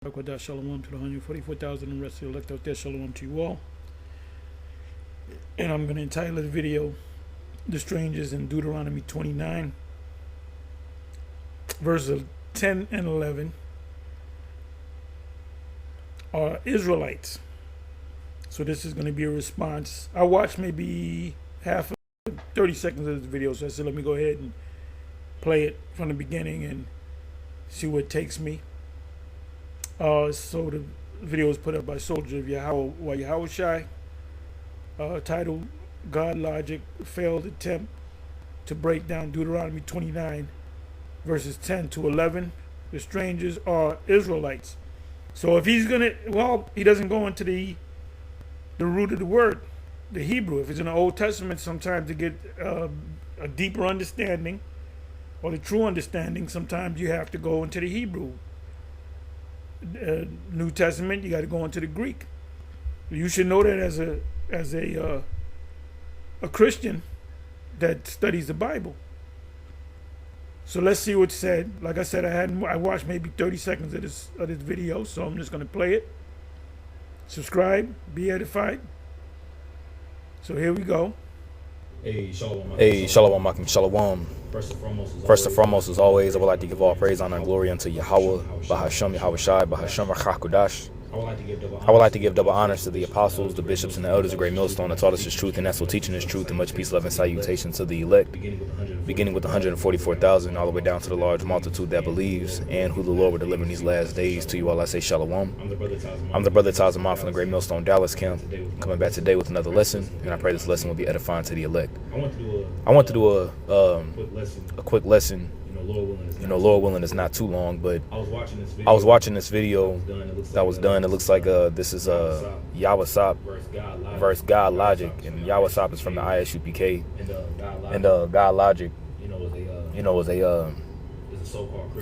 Shalom to the 144,000 and the rest of the elect out there. Shalom to you all. And I'm going to entitle the video, The Strangers in Deuteronomy 29, verses 10 and 11 are Israelites. So this is going to be a response. I watched maybe 30 seconds of this video, so I said let me go ahead and play it from the beginning and see where it takes me. So the video was put up by Soldier of Yahweh Shai, titled God Logic Failed Attempt to Break Down Deuteronomy 29 verses 10 to 11. The strangers are Israelites. So if he's gonna, well, he doesn't go into the root of the word, the Hebrew. If it's in the Old Testament, sometimes to get a deeper understanding or the true understanding, sometimes you have to go into the Hebrew. New Testament, you got to go into the Greek. You should know that as a Christian that studies the Bible. So let's see what's said. Like I said, I watched maybe 30 seconds of this video, so I'm just going to play it. Subscribe, be edified. So here we go. Hey, Shalom. Makim, Shalom. First and foremost, as always, I would like to give all praise, honor, and glory unto Yahweh, Bahasham, Yahweh Shai, Bahasham, Rachakudash. I would like to give double honors to the apostles, the bishops, and the elders of Great Millstone that taught us His truth, and that's what teaching His truth, and much peace, love, and salutation to the elect, beginning with 144,000, all the way down to the large multitude that believes, and who the Lord will deliver in these last days. To you all I say Shalom. I'm the brother Tazamon from the Great Millstone Dallas camp, coming back today with another lesson, and I pray this lesson will be edifying to the elect. I want to do a quick lesson. Lord willing, it's not too long, but I was watching this video that was done. It looks like this is Yawasop versus God Logic, and Yawasop is from the ISUPK, and God Logic,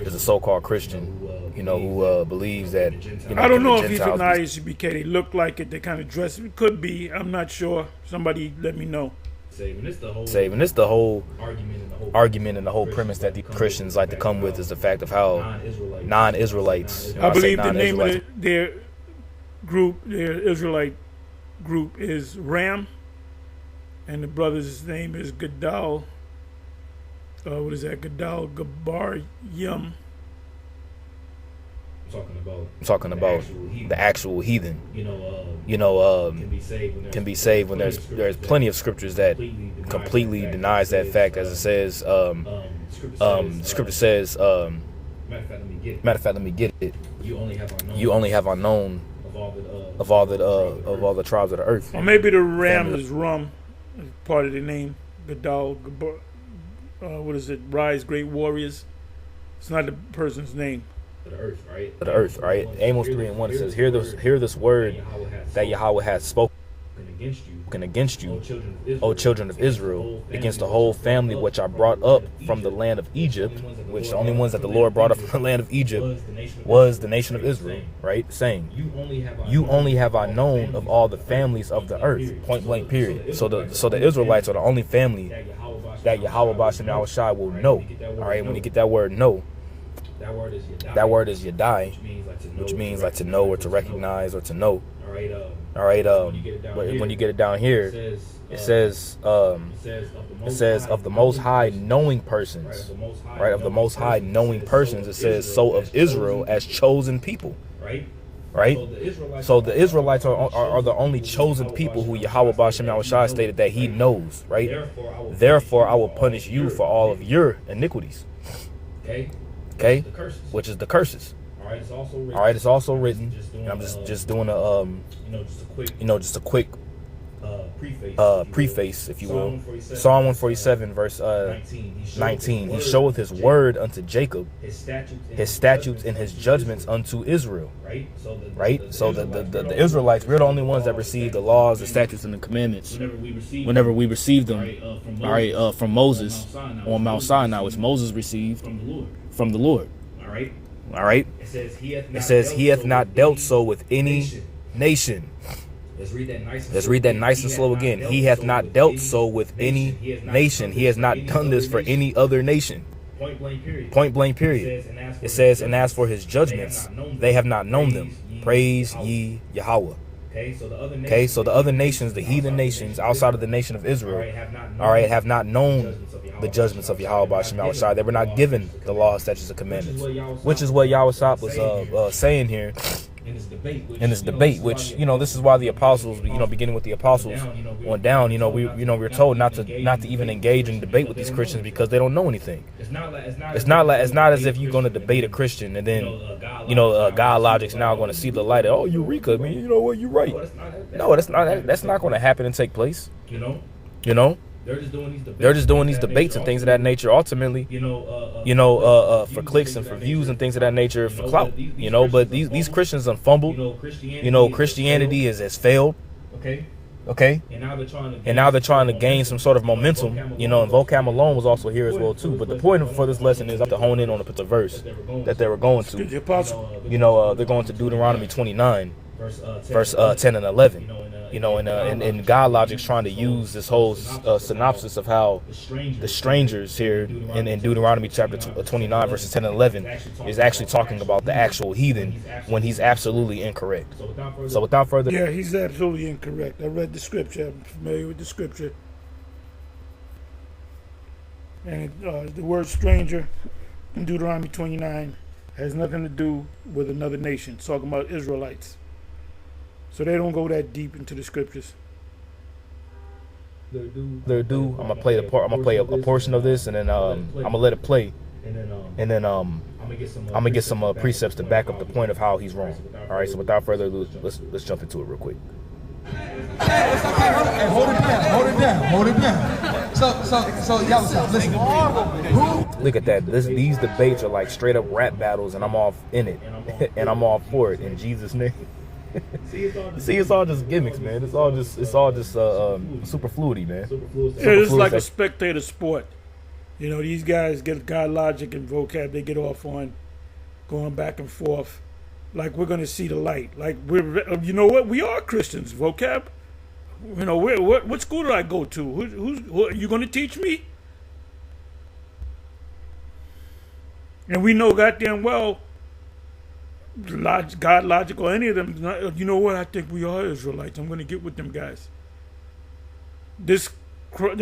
is a so-called Christian, who believes that. I don't know if he's from the ISUPK. They look like it. They kind of dress. It could be. I'm not sure. Somebody let me know. And it's the whole argument and the whole premise that the Christians like to come with is the fact of how non-Israelites. I believe the name of their group, their Israelite group, is Ram, and the brother's name is Gadal. What is that? Gadal Gabar Yum. I'm talking about the actual heathen. Can be saved when there's plenty of scriptures that completely denies that fact, as it says. Scripture says. Matter of fact, let me get it. You only have unknown of all the tribes of the earth. Or maybe the ram is rum, part of the name. Gadal Gabar. What is it? Rise, great warriors. It's not the person's name. The earth, right? Amos 3:1 it says, hear this word that Yahweh has spoken against you, O children of Israel, against the whole family which I brought up from the land of Egypt, which the only ones that the Lord brought up from the land of Egypt was the nation of Israel, right? Saying, you only have I known of all the families of the earth, point blank period. So the Israelites are the only family that Yahweh Bashem Yahweh Shai will know. All right, when you get that word know, that word is yadai, which means like to know or to recognize or to know. All right. When you get it down here, it says of the Most High knowing persons, right? Of the Most High knowing persons, it says so of Israel as chosen people, right? So the Israelites are the only chosen people who Yahweh Bashem Yahweh Shai stated that He knows, right? Therefore, I will punish you for all of your iniquities. Okay, which is the curses. All right, it's also written, and I'm just doing a quick preface, if you will. Psalm 147, verse 19. He showeth His word unto Jacob, His statutes and His judgments unto Israel. Right. So the Israelites, we're the only ones that receive the laws, the statutes, and the commandments whenever we receive them. All right, from Moses on Mount Sinai, which Moses received from the Lord. All right. It says He hath not dealt so with any nation. Let's read that nice and slow again. He hath not dealt so with any nation. He has not done this for any other nation. Point blank period. It says, and as for his judgments, they have not known them. Praise ye Yahweh. Okay, so the other nations, the heathen nations outside of the nation of Israel, all right, have not known the judgments of Yahweh by Shema Shai. They were not given the law, statutes, and commandments, which is what Yahweh was saying here in this debate. Which, you know, this is why the apostles, you know, beginning with the apostles on down, you know, we're told not to even engage in debate with these Christians because they don't know anything. It's not as if you're going to debate a Christian and then, you know, God logic's now going to see the light. Oh, Eureka, I mean, you know what, you're right. No, that's not going to happen and take place. You know. They're just doing these debates and things of that nature. Ultimately, for clicks and for views and things of that nature, for clout. You know, but these Christians have fumbled. You know, Christianity has failed. Okay. And now they're trying to gain some sort of momentum. You know, and vocab alone was also here as well too. But the point for this lesson is to hone in on a particular verse that they were going to. You know, they're going to Deuteronomy 29, verse 10 and 11. You know, and God logic's trying to use this whole synopsis of how the strangers here in Deuteronomy chapter 29 verses 10 and 11 is actually talking about the actual heathen when he's absolutely incorrect. So without further, yeah, he's absolutely incorrect. I read the scripture. I'm familiar with the scripture, and the word stranger in Deuteronomy 29 has nothing to do with another nation. It's talking about Israelites. So they don't go that deep into the scriptures. They do. I'm gonna play a portion of this, and then I'm gonna let it play, and then I'm gonna get some precepts to back up the point of how he's wrong. All right. So without further ado, let's jump into it real quick. Hey, it's okay. Hold it down. So y'all listen. Look at that. These debates are like straight up rap battles, and I'm all in it, and I'm all for it in Jesus' name. See, it's all just gimmicks, man. It's all just superfluity, man. It's like a spectator sport. You know, these guys get God logic and vocab. They get off on going back and forth. Like we're gonna see the light. Like you know what? We are Christians. Vocab. You know, what school do I go to? Who are you gonna teach me? And we know goddamn well. God logic or any of them, you know what? I think we are Israelites. I'm going to get with them guys. This crew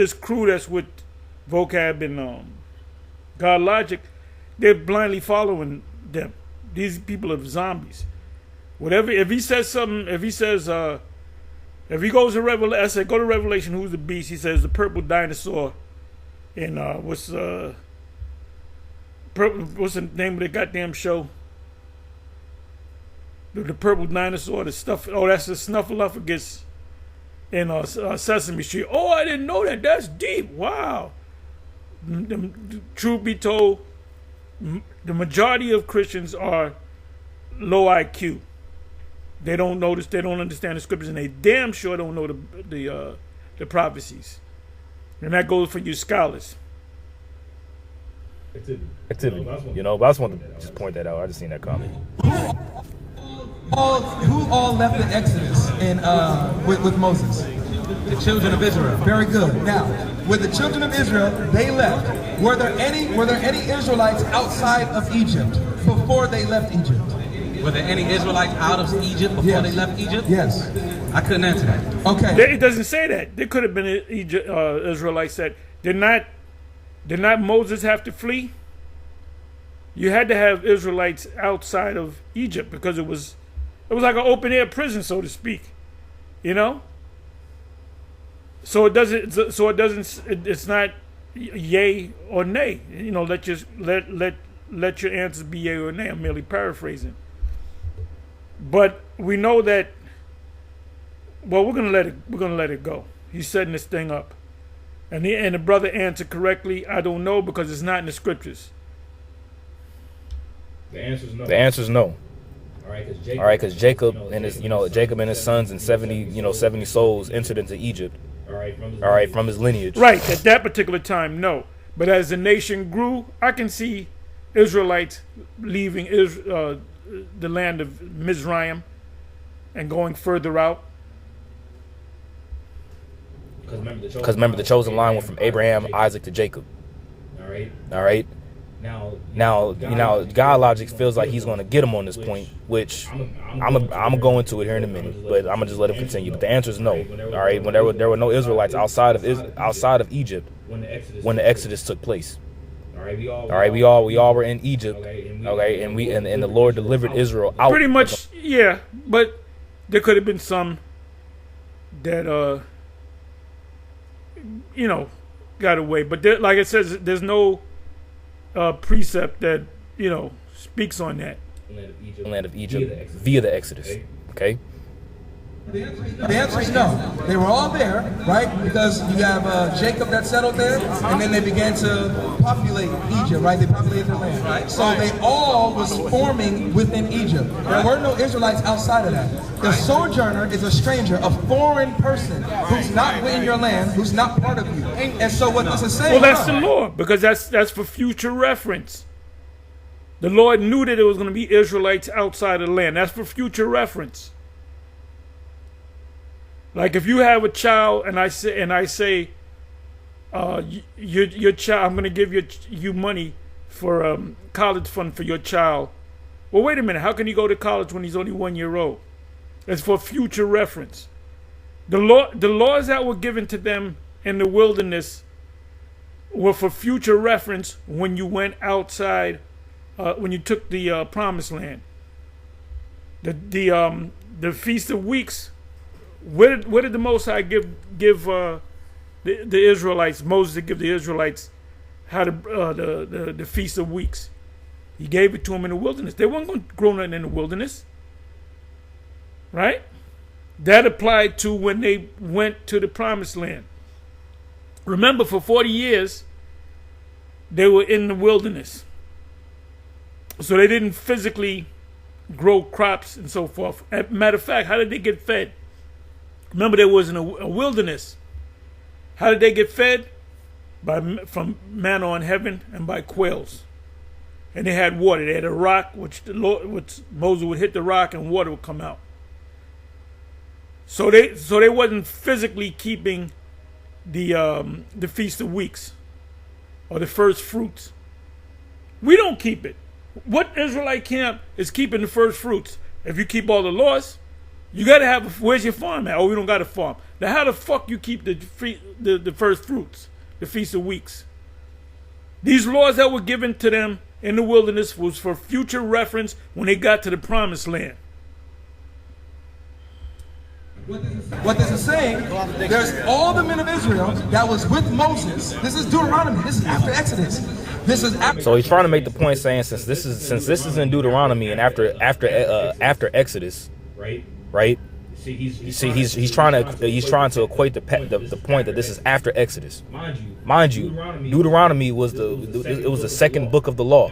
that's with vocab and God logic, they're blindly following them. These people are zombies. Whatever, if he says something, if he goes to Revelation, I said go to Revelation. Who's the beast? He says the purple dinosaur. And what's the name of the goddamn show? The purple dinosaur, the stuff. Oh, that's the Snuffleupagus in Sesame Street. Oh, I didn't know that. That's deep. Wow. Truth be told, the majority of Christians are low IQ. They don't notice. They don't understand the scriptures, and they damn sure don't know the prophecies. And that goes for you scholars. Activity. You know, but I just want to just point that out. I just seen that comment. Who all left the Exodus with Moses? The children of Israel. Very good. Now, with the children of Israel, they left. Were there any Israelites outside of Egypt before they left Egypt? Were there any Israelites out of Egypt before they left Egypt? Yes. I couldn't answer that. Okay. It doesn't say that. There could have been Israelites that did not Moses have to flee? You had to have Israelites outside of Egypt because it was like an open air prison, so to speak. You know? So it's not yay or nay. You know, let your answers be yay or nay. I'm merely paraphrasing. But we know that we're gonna let it go. He's setting this thing up. And the brother answered correctly, I don't know, because it's not in the scriptures. The answer's no. The answer's no. All right, because Jacob and his sons and 70 souls entered into Egypt. All right, from his lineage. Right, at that particular time, no. But as the nation grew, I can see Israelites leaving the land of Mizraim and going further out. Because remember, the chosen line went from Abraham, Isaac to Jacob. All right. Now, God logic feels like he's going to get him on this point, which I'm gonna go into it here in a minute, but I'm gonna just let him continue. But the answer is no. All right, when there were no Israelites outside of Egypt when the Exodus took place. All right, we all were in Egypt. Okay, and the Lord delivered Israel out. Pretty much, yeah. But there could have been some that got away. But there, like it says, there's no precept that speaks on that. Land of Egypt via the Exodus. Okay. The answer is no. They were all there, right? Because you have Jacob that settled there, and then they began to populate Egypt, right? They populated their land. Right. So they all was forming within Egypt. There were no Israelites outside of that. The sojourner is a stranger, a foreign person who's not within your land, who's not part of you. And so what this is saying... Well, that's the Lord, because that's for future reference. The Lord knew that there was going to be Israelites outside of the land. That's for future reference. Like if you have a child and I say, your child, I'm going to give you money for college fund for your child. Well, wait a minute. How can he go to college when he's only 1 year old? It's for future reference. The laws that were given to them in the wilderness were for future reference when you went outside, when you took the promised land. The Feast of Weeks. Where did the Most High give the Israelites, Moses to give the Israelites how the Feast of Weeks? He gave it to them in the wilderness. They weren't going to grow nothing in the wilderness. Right? That applied to when they went to the promised land. Remember, for 40 years, they were in the wilderness. So they didn't physically grow crops and so forth. As a matter of fact, how did they get fed? Remember, there was a wilderness. How did they get fed? From manna on heaven and by quails. And they had water. They had a rock, which Moses would hit the rock and water would come out. So they wasn't physically keeping the Feast of Weeks or the first fruits. We don't keep it. What Israelite camp is keeping the first fruits? If you keep all the laws, you got to have, where's your farm at? Oh, we don't got a farm. Now, how the fuck you keep the first fruits, the Feast of Weeks? These laws that were given to them in the wilderness was for future reference when they got to the promised land. What this is saying, there's all the men of Israel that was with Moses. This is Deuteronomy. This is after Exodus. This is after. So he's trying to make the point saying since this is in Deuteronomy and after Exodus, right? He's trying to equate the point that this is after Exodus. Mind you, Deuteronomy was the second book of the law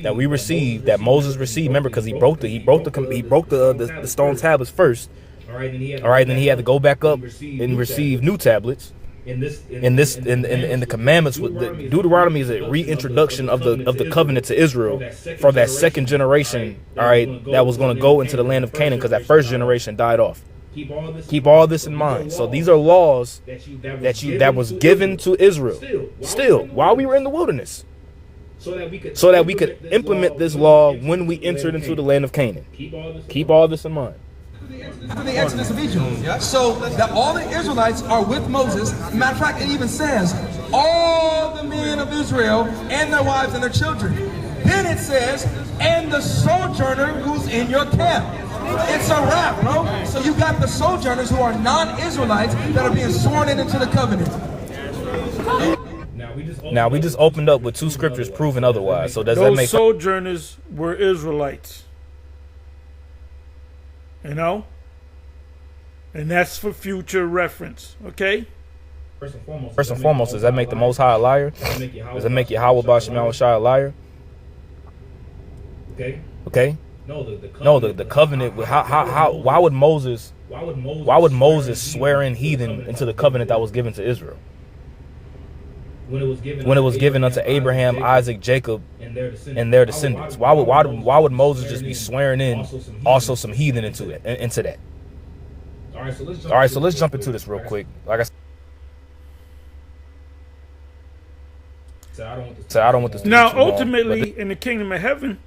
that we received, that Moses received. Remember, because he broke the stone tablets first. All right, then he had to go back up and receive new tablets. In the commandments, Deuteronomy is a reintroduction of the covenant to Israel for that second generation. All right, that was going to go into the land of Canaan because that first generation died off. Keep all this in mind. So these are laws that was given to Israel still while we were in the wilderness, so that we could implement this law when we entered into the land of Canaan. Keep all this in mind. After the Exodus of Egypt. So that all the Israelites are with Moses. Matter of fact, it even says, all the men of Israel and their wives and their children. Then it says, and the sojourner who's in your camp. It's a wrap, bro. So you got the sojourners who are non-Israelites that are being sworn into the covenant. Now we just opened up with two scriptures proving otherwise. So does that make those sojourners were Israelites? You know? And that's for future reference, okay? First and foremost, does that make the Most High a liar? Does it make Yahweh Basham Shai a liar? Okay? No, the covenant. Why would Moses swear in heathen into the covenant that was given to Israel? When it was given unto Abraham, Isaac, Jacob, and their descendants. Why would Moses just be swearing in also some heathen into that? All right, so let's jump into this real quick. Like I said, So I don't want this to be Now, too long, ultimately, but in the kingdom of heaven,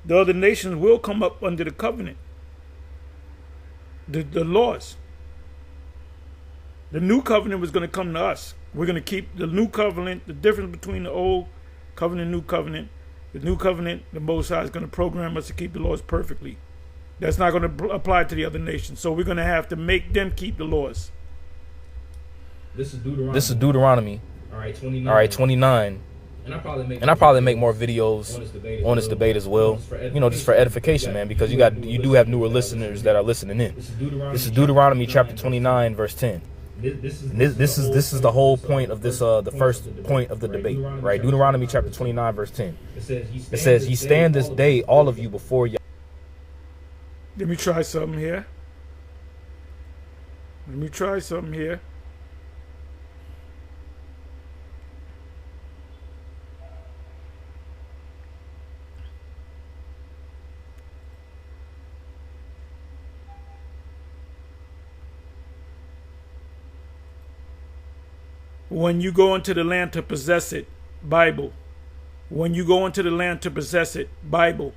the other nations will come up under the covenant, the laws. The new covenant was going to come to us. We're going to keep the new covenant. The difference between the old covenant and new covenant, the new covenant, the Most High is going to program us to keep the laws perfectly. That's not going to apply to the other nations. So we're going to have to make them keep the laws. This is Deuteronomy. this is Deuteronomy. All right, 29. All right, 29. And I probably make more videos on this debate as well. You know, just for edification, man, because you do have newer listeners that are listening in. This is Deuteronomy chapter 29, verse 10. This is the whole point of this the first point of the debate, right? Deuteronomy chapter 29, verse 10. It says, "Ye stand this day, all of you, before Yahweh." Let me try something here. When you go into the land to possess it, Bible. When you go into the land to possess it, Bible.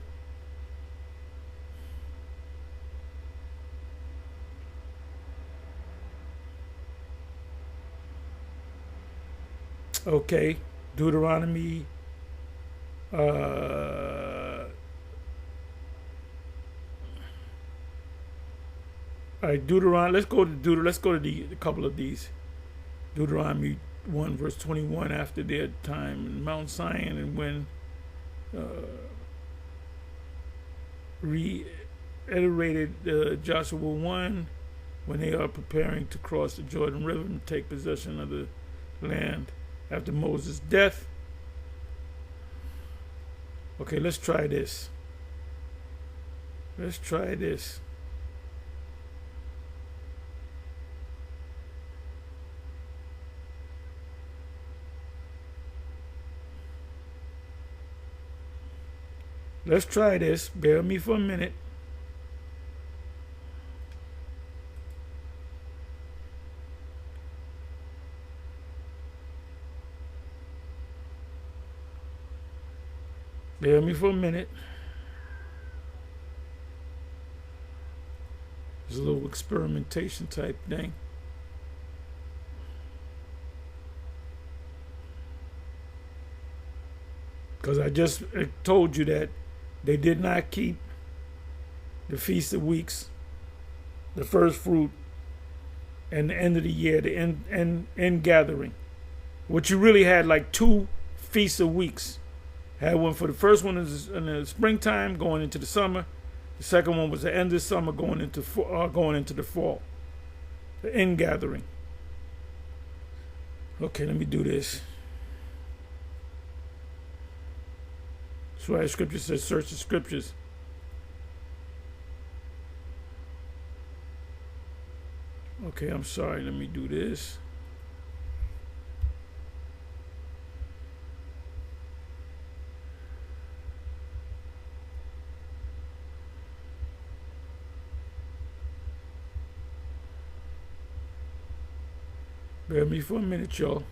Okay, Deuteronomy. All right, Deuteronomy. Let's go to a couple of these. Deuteronomy 1 verse 21. After their time in Mount Zion, and when reiterated Joshua 1, when they are preparing to cross the Jordan River and take possession of the land after Moses' death. Okay, let's try this. Bear with me for a minute. It's a little experimentation type thing. Because I just told you that they did not keep the Feast of Weeks, the first fruit, and the end of the year, the end gathering. Which you really had like 2 Feasts of Weeks. Had one for the first one in the springtime, going into the summer. The second one was the end of summer, going into the fall. The end gathering. Okay, let me do this. That's why the scripture says, search the scriptures. Okay, I'm sorry. Let me do this. Bear with me for a minute, y'all.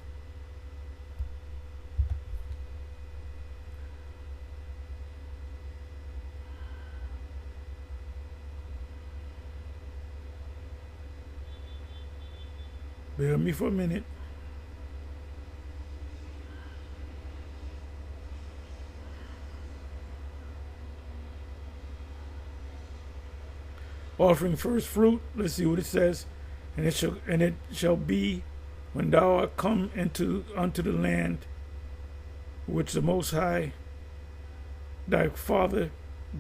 Bear with me for a minute. Offering first fruit. Let's see what it says. And it shall be, when thou art come unto the land which the Most High thy Father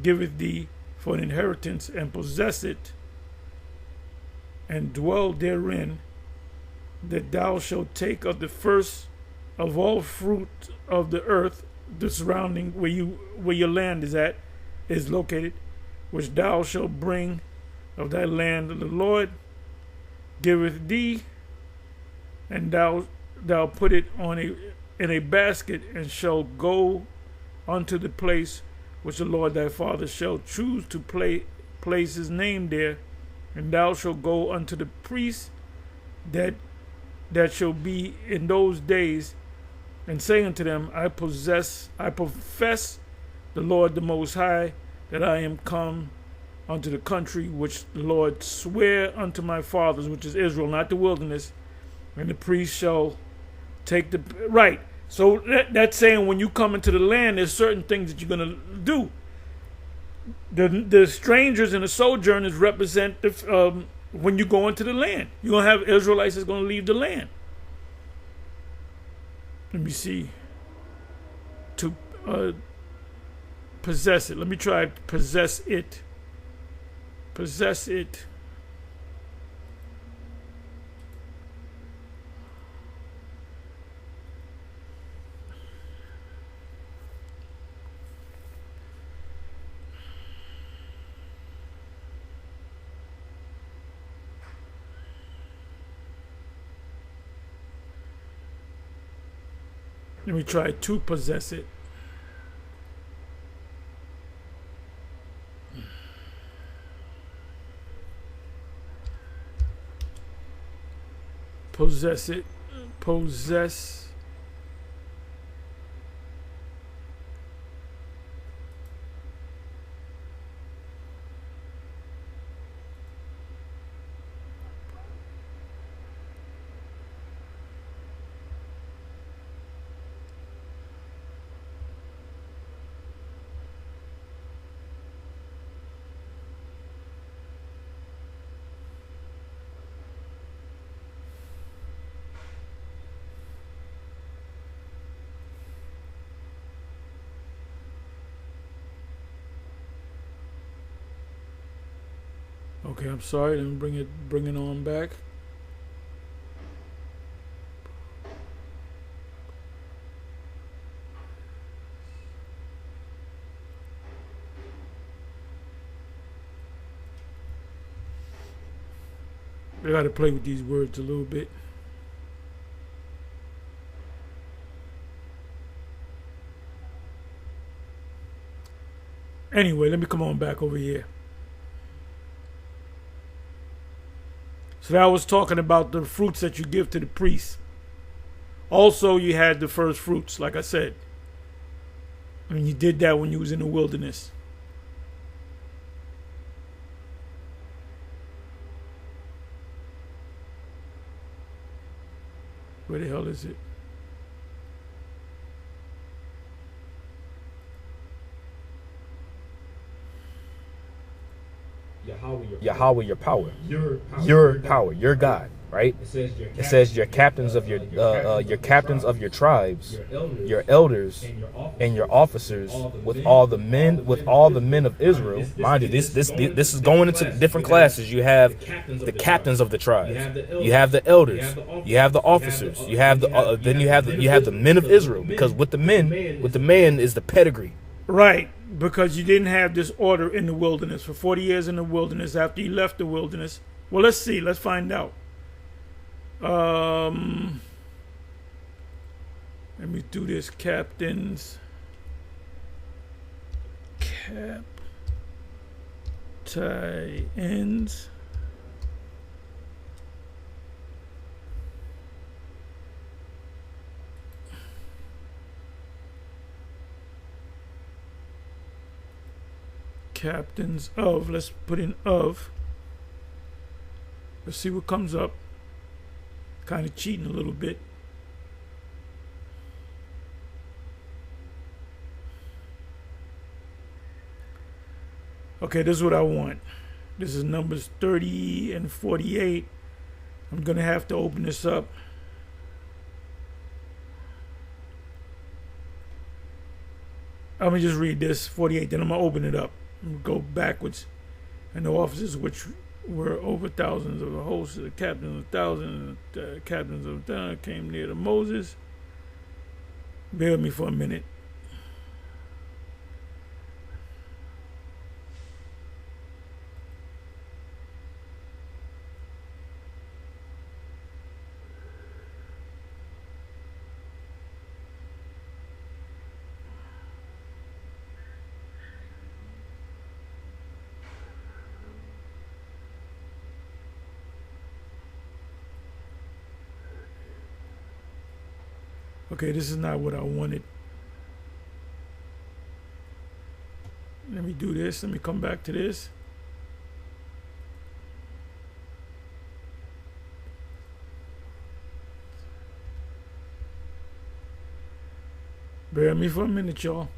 giveth thee for an inheritance, and possess it, and dwell therein, that thou shalt take of the first of all fruit of the earth, the surrounding where your land is located, which thou shalt bring of thy land, the Lord giveth thee, and thou put it in a basket, and shall go unto the place which the Lord thy Father shall choose to place his name there, and thou shalt go unto the priest that shall be in those days, and say unto them, I profess the Lord the Most High, that I am come unto the country which the Lord sware unto my fathers, which is Israel, not the wilderness, and the priest shall take the right. So that's saying when you come into the land, there's certain things that you're going to do. The strangers and the sojourners represent the when you go into the land. You're going to have Israelites that's going to leave the land. Let me see. To possess it. Let me try possess it. Possess it. Let me try to possess it. Possess it. Possess. Okay, I'm sorry. Let me bring it on back. I got to play with these words a little bit. Anyway, let me come on back over here. So that was talking about the fruits that you give to the priests. Also, you had the first fruits, like I said. I mean, you did that when you was in the wilderness. Where the hell is it? Yahweh, your power, your God, right? It says your captains of your tribes, your elders, and your officers, with all the men of Israel. Mind you, this is going into different classes. You have the captains of the tribes, you have the elders, you have the officers, you have the then you have the men of Israel, because with the men is the pedigree. Right, because you didn't have this order in the wilderness. For 40 years in the wilderness, after you left the wilderness. Well, let's see. Let's find out. Let me do this. Captains. Captains. Captains of, let's put in of. Let's see what comes up. Kind of cheating a little bit. Okay, this is what I want. This is numbers 30 and 48. I'm going to have to open this up. I'm going to just read this 48, then I'm going to open it up. Go backwards. And the officers which were over thousands of the hosts, the captains of thousands, the captains of thousands came near to Moses. Bear with me for a minute. Okay, this is not what I wanted. Let me do this. Let me come back to this. Bear me for a minute, y'all.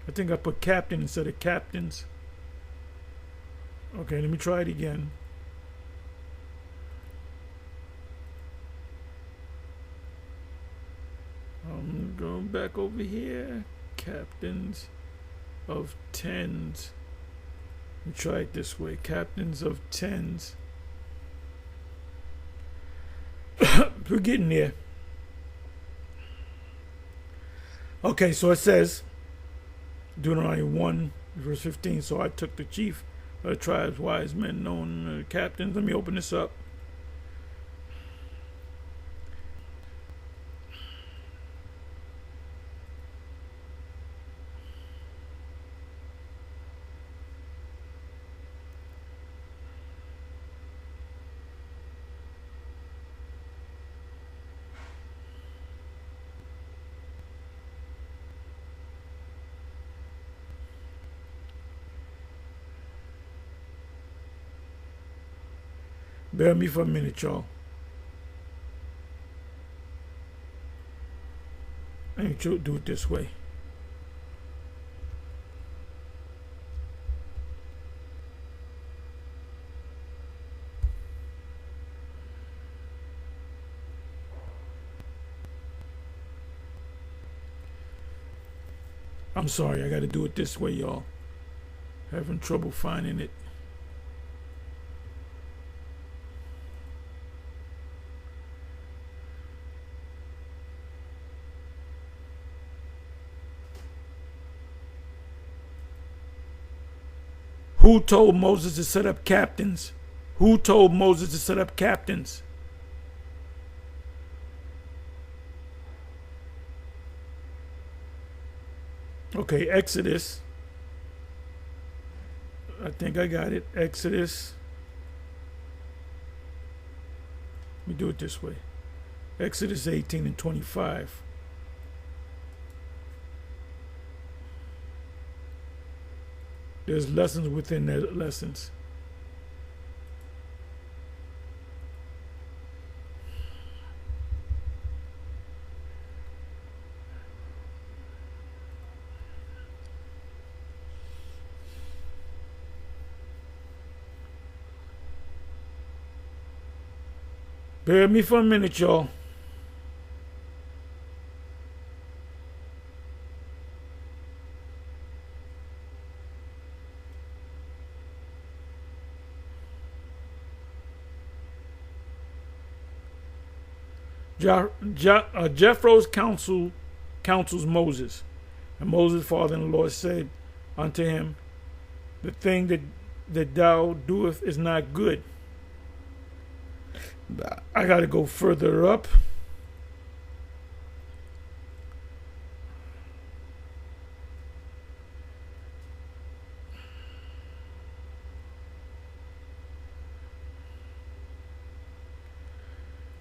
I think I put captain instead of captains. Okay, let me try it again. I'm going back over here. Captains of tens. Let me try it this way. Captains of tens. We're getting there. Okay, so it says, Deuteronomy 1, verse 15. So I took the chief of the tribes, wise men, known captains. Let me open this up. Bear me for a minute, y'all. I need to do it this way. I'm sorry, I gotta do it this way, y'all. Having trouble finding it. Who told Moses to set up captains? Who told Moses to set up captains? Okay, Exodus. I think I got it. Exodus. Let me do it this way. Exodus 18 and 25. There's lessons within the lessons. Bear with me for a minute, y'all. Jethro's counsels Moses. And Moses' father-in-law said unto him, the thing that thou doest is not good. I got to go further up.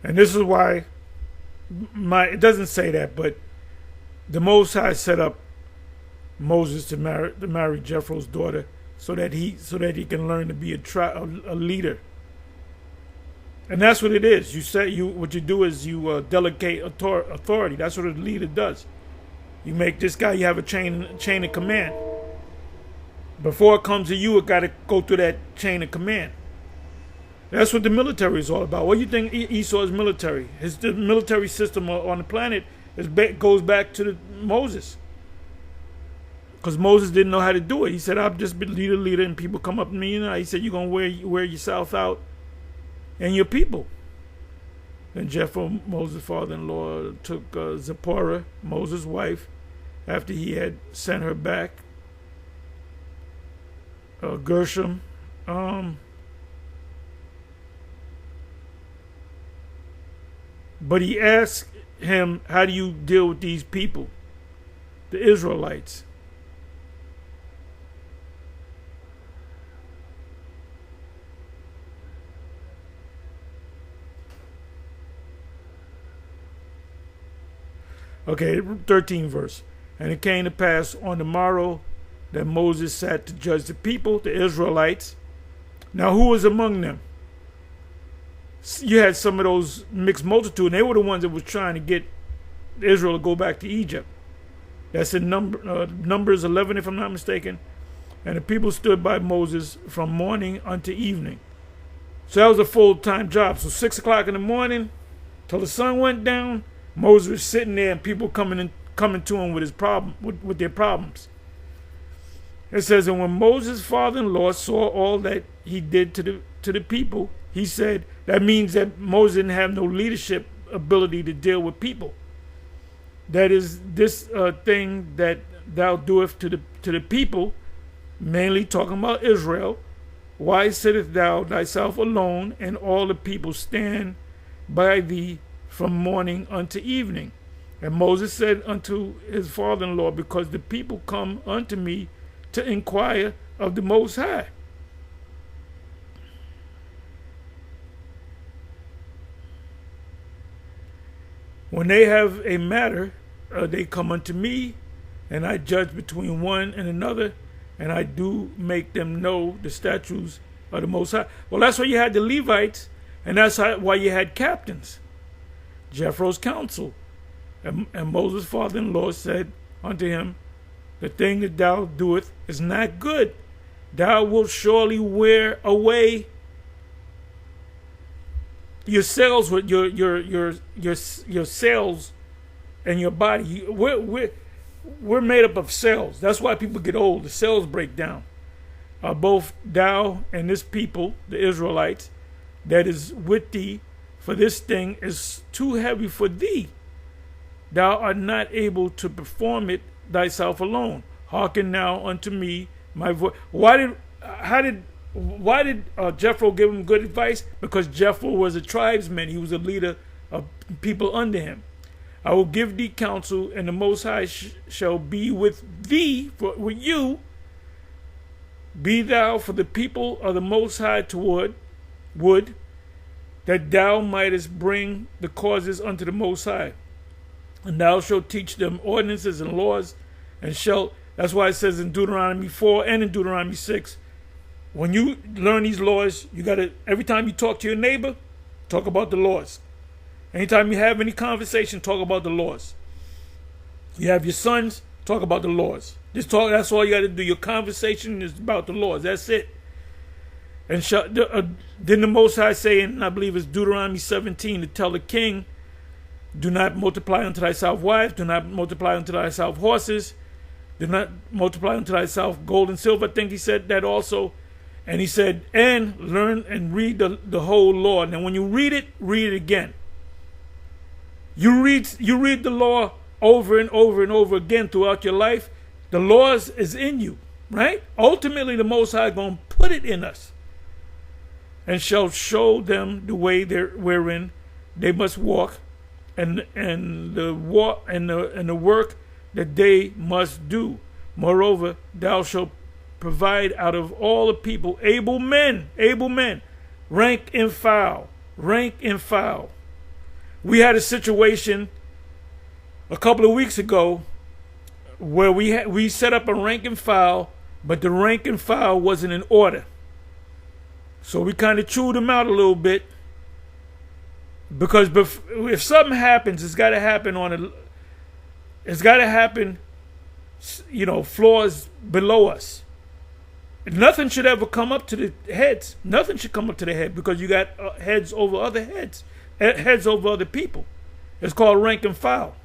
And this is why it doesn't say that, but the Most High set up Moses to marry Jethro's daughter so that he can learn to be a leader. And that's what it is. What you do is you delegate authority. That's what a leader does. You make this guy. You have a chain of command. Before it comes to you, it got to go through that chain of command. That's what the military is all about. What do you think Esau's military? The military system on the planet goes back to Moses. Because Moses didn't know how to do it. He said, I'll just be leader, and people come up to me. He said, you're going to wear yourself out and your people. Then Jethro, Moses' father-in-law, took Zipporah, Moses' wife, after he had sent her back. Gershom. But he asked him, how do you deal with these people, the Israelites? . . . . . . . . . . . . . . . . . . . . . . . . . . . . . . . . . . . . . . . . . . . . . . . . . Okay, 13th verse. And it came to pass on the morrow that Moses sat to judge the people, the Israelites. Now, who was among them? You had some of those mixed multitude, and they were the ones that was trying to get Israel to go back to Egypt. That's in Numbers 11, if I'm not mistaken. And the people stood by Moses from morning unto evening. So that was a full-time job. So 6 o'clock in the morning till the sun went down, Moses was sitting there, and people coming to him with his problem, with their problems. It says, and when Moses' father-in-law saw all that he did to the people, he said, that means that Moses didn't have no leadership ability to deal with people. That is this thing that thou doest to the people, mainly talking about Israel. Why sittest thou thyself alone, and all the people stand by thee from morning unto evening? And Moses said unto his father-in-law, because the people come unto me to inquire of the Most High. When they have a matter, they come unto me, and I judge between one and another, and I do make them know the statutes of the Most High. Well, that's why you had the Levites, and that's why you had captains, Jethro's counsel. And Moses' father-in-law said unto him, the thing that thou doest is not good. Thou wilt surely wear away your cells with your cells and your body. We're made up of cells. That's why people get old. The cells break down. Both thou and this people, the Israelites, that is with thee, for this thing is too heavy for thee. Thou art not able to perform it thyself alone. Hearken now unto me, my voice. Why did Jethro give him good advice? Because Jethro was a tribesman. He was a leader of people under him. I will give thee counsel, and the Most High shall be with thee, with you. Be thou for the people of the Most High toward wood, that thou mightest bring the causes unto the Most High. And thou shalt teach them ordinances and laws, and shalt. That's why it says in Deuteronomy 4 and in Deuteronomy 6, when you learn these laws, you gotta, every time you talk to your neighbor, talk about the laws. Anytime you have any conversation, talk about the laws. You have your sons, talk about the laws. Just talk. That's all you got to do. Your conversation is about the laws. That's it. And then the Most High say, and I believe it's Deuteronomy 17, to tell the king, do not multiply unto thyself wives, do not multiply unto thyself horses, do not multiply unto thyself gold and silver. I think he said that also. And he said, and learn and read the whole law. Now when you read it again. You read the law over and over and over again throughout your life. The laws is in you, right? Ultimately, the Most High going to put it in us, and shall show them the way wherein they must walk, and the work that they must do. Moreover, thou shalt provide out of all the people able men, rank and file. We had a situation a couple of weeks ago where we set up a rank and file, but the rank and file wasn't in order. So we kind of chewed them out a little bit, because if something happens, it's got to happen floors below us. Nothing should ever come up to the heads. Nothing should come up to the head, because you got heads over other heads. Heads over other people. It's called rank and file.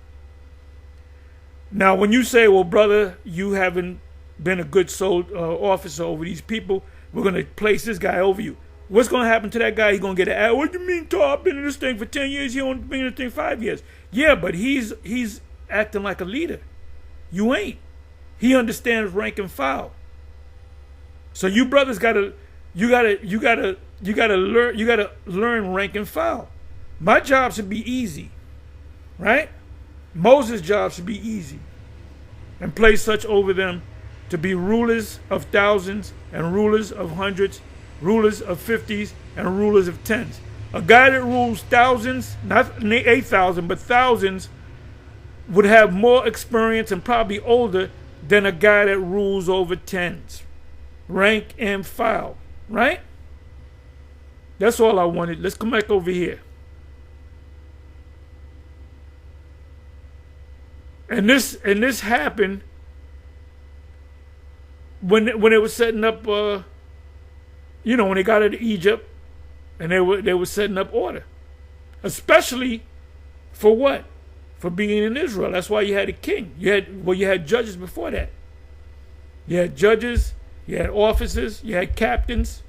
Now, when you say, well, brother, you haven't been a good officer over these people, we're going to place this guy over you. What's going to happen to that guy? He's going to get an ad. What do you mean, Tar? I've been in this thing for 10 years. He only been in this thing 5 years. Yeah, but he's acting like a leader. You ain't. He understands rank and file. So you brothers gotta learn rank and file. My job should be easy, right? Moses' job should be easy. And place such over them to be rulers of thousands and rulers of hundreds, rulers of 50s and rulers of 10s. A guy that rules thousands, not 8,000, but thousands, would have more experience and probably older than a guy that rules over tens, rank and file, right? That's all I wanted. Let's come back over here. And this happened when they were setting up, when they got into Egypt, and they were setting up order, especially for what? For being in Israel. That's why you had a king. You had judges before that. You had judges. You had officers. You had captains.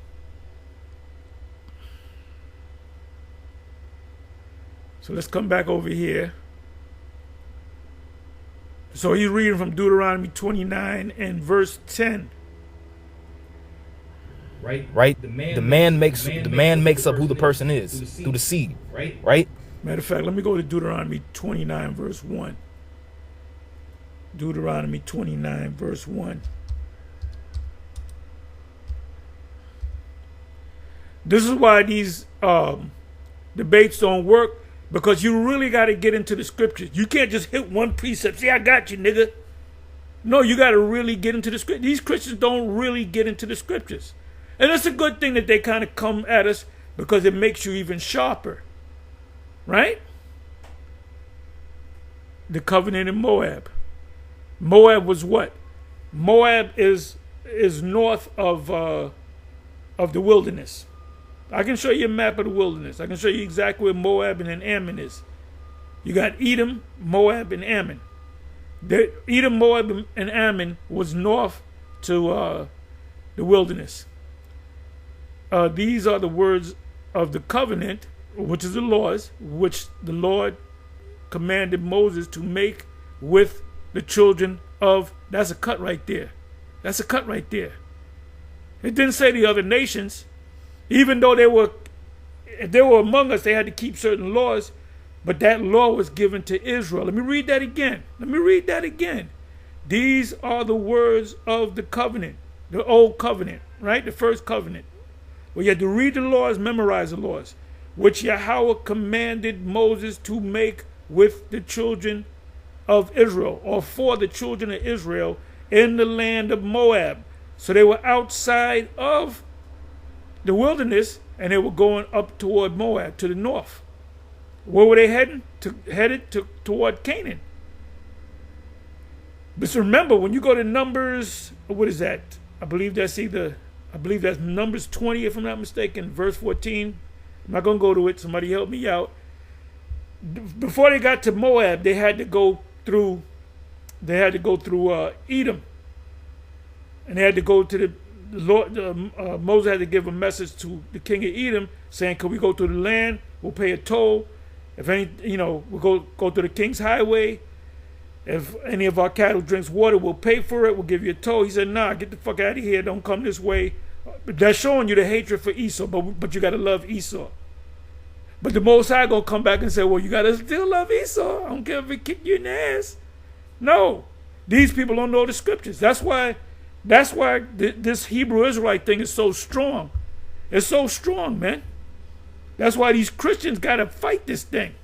So let's come back over here. So he's reading from Deuteronomy 29 and verse 10. Right? The man makes up who the person is through the seed. Right? Matter of fact, let me go to Deuteronomy 29 verse 1. Deuteronomy 29 verse 1. This is why these debates don't work, because you really got to get into the scriptures. You can't just hit one precept. See, I got you, nigga. No, you got to really get into the scriptures. These Christians don't really get into the scriptures. And it's a good thing that they kind of come at us, because it makes you even sharper. Right? The covenant in Moab. Moab was what? Moab is north of the wilderness. I can show you a map of the wilderness. I can show you exactly where Moab and Ammon is. You got Edom, Moab, and Ammon. Edom, Moab, and Ammon was north to the wilderness. These are the words of the covenant, which is the laws, which the Lord commanded Moses to make with the children of... That's a cut right there. That's a cut right there. It didn't say the other nations. Even though if they were among us, they had to keep certain laws, but that law was given to Israel. Let me read that again. These are the words of the covenant, the old covenant, right? The first covenant. Well, you had to read the laws, memorize the laws, which Yahweh commanded Moses to make with the children of Israel, or for the children of Israel in the land of Moab. So they were outside of the wilderness, and they were going up toward Moab, to the north. Where were they heading? Toward Canaan. But remember, when you go to Numbers, what is that? I believe that's Numbers 20, if I'm not mistaken, verse 14. I'm not going to go to it. Somebody help me out. Before they got to Moab, they had to go through Edom. And they had to go to the Lord. Moses had to give a message to the king of Edom saying, can we go to the land? We'll pay a toll. If any, we'll go to the king's highway. If any of our cattle drinks water, we'll pay for it. We'll give you a toll. He said, nah, get the fuck out of here. Don't come this way. That's showing you the hatred for Esau, but you got to love Esau. But the Most High going to come back and say, well, you got to still love Esau. I don't care if it kick you in the ass. No. These people don't know the scriptures. That's why this Hebrew Israelite thing is so strong. It's so strong, man. That's why these Christians got to fight this thing.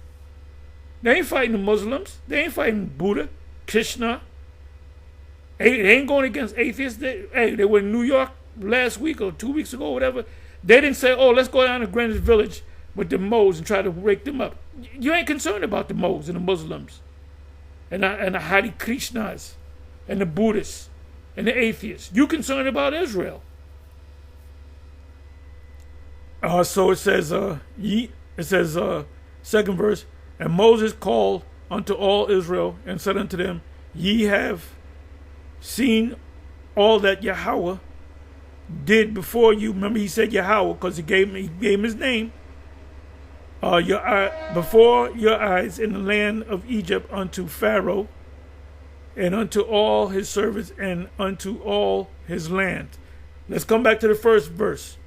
They ain't fighting the Muslims. They ain't fighting Buddha, Krishna. They ain't going against atheists. They were in New York last week or 2 weeks ago, whatever. They didn't say, oh, let's go down to Greenwich Village with the Moors and try to wake them up. You ain't concerned about the Moors and the Muslims and the Hare Krishnas and the Buddhists and the atheists. You concerned about Israel. So it says, second verse, and Moses called unto all Israel and said unto them, ye have seen all that Yahweh did before you. Remember, he said Yahweh because he gave him his name. Before your eyes in the land of Egypt unto Pharaoh and unto all his servants and unto all his land. Let's come back to the first verse.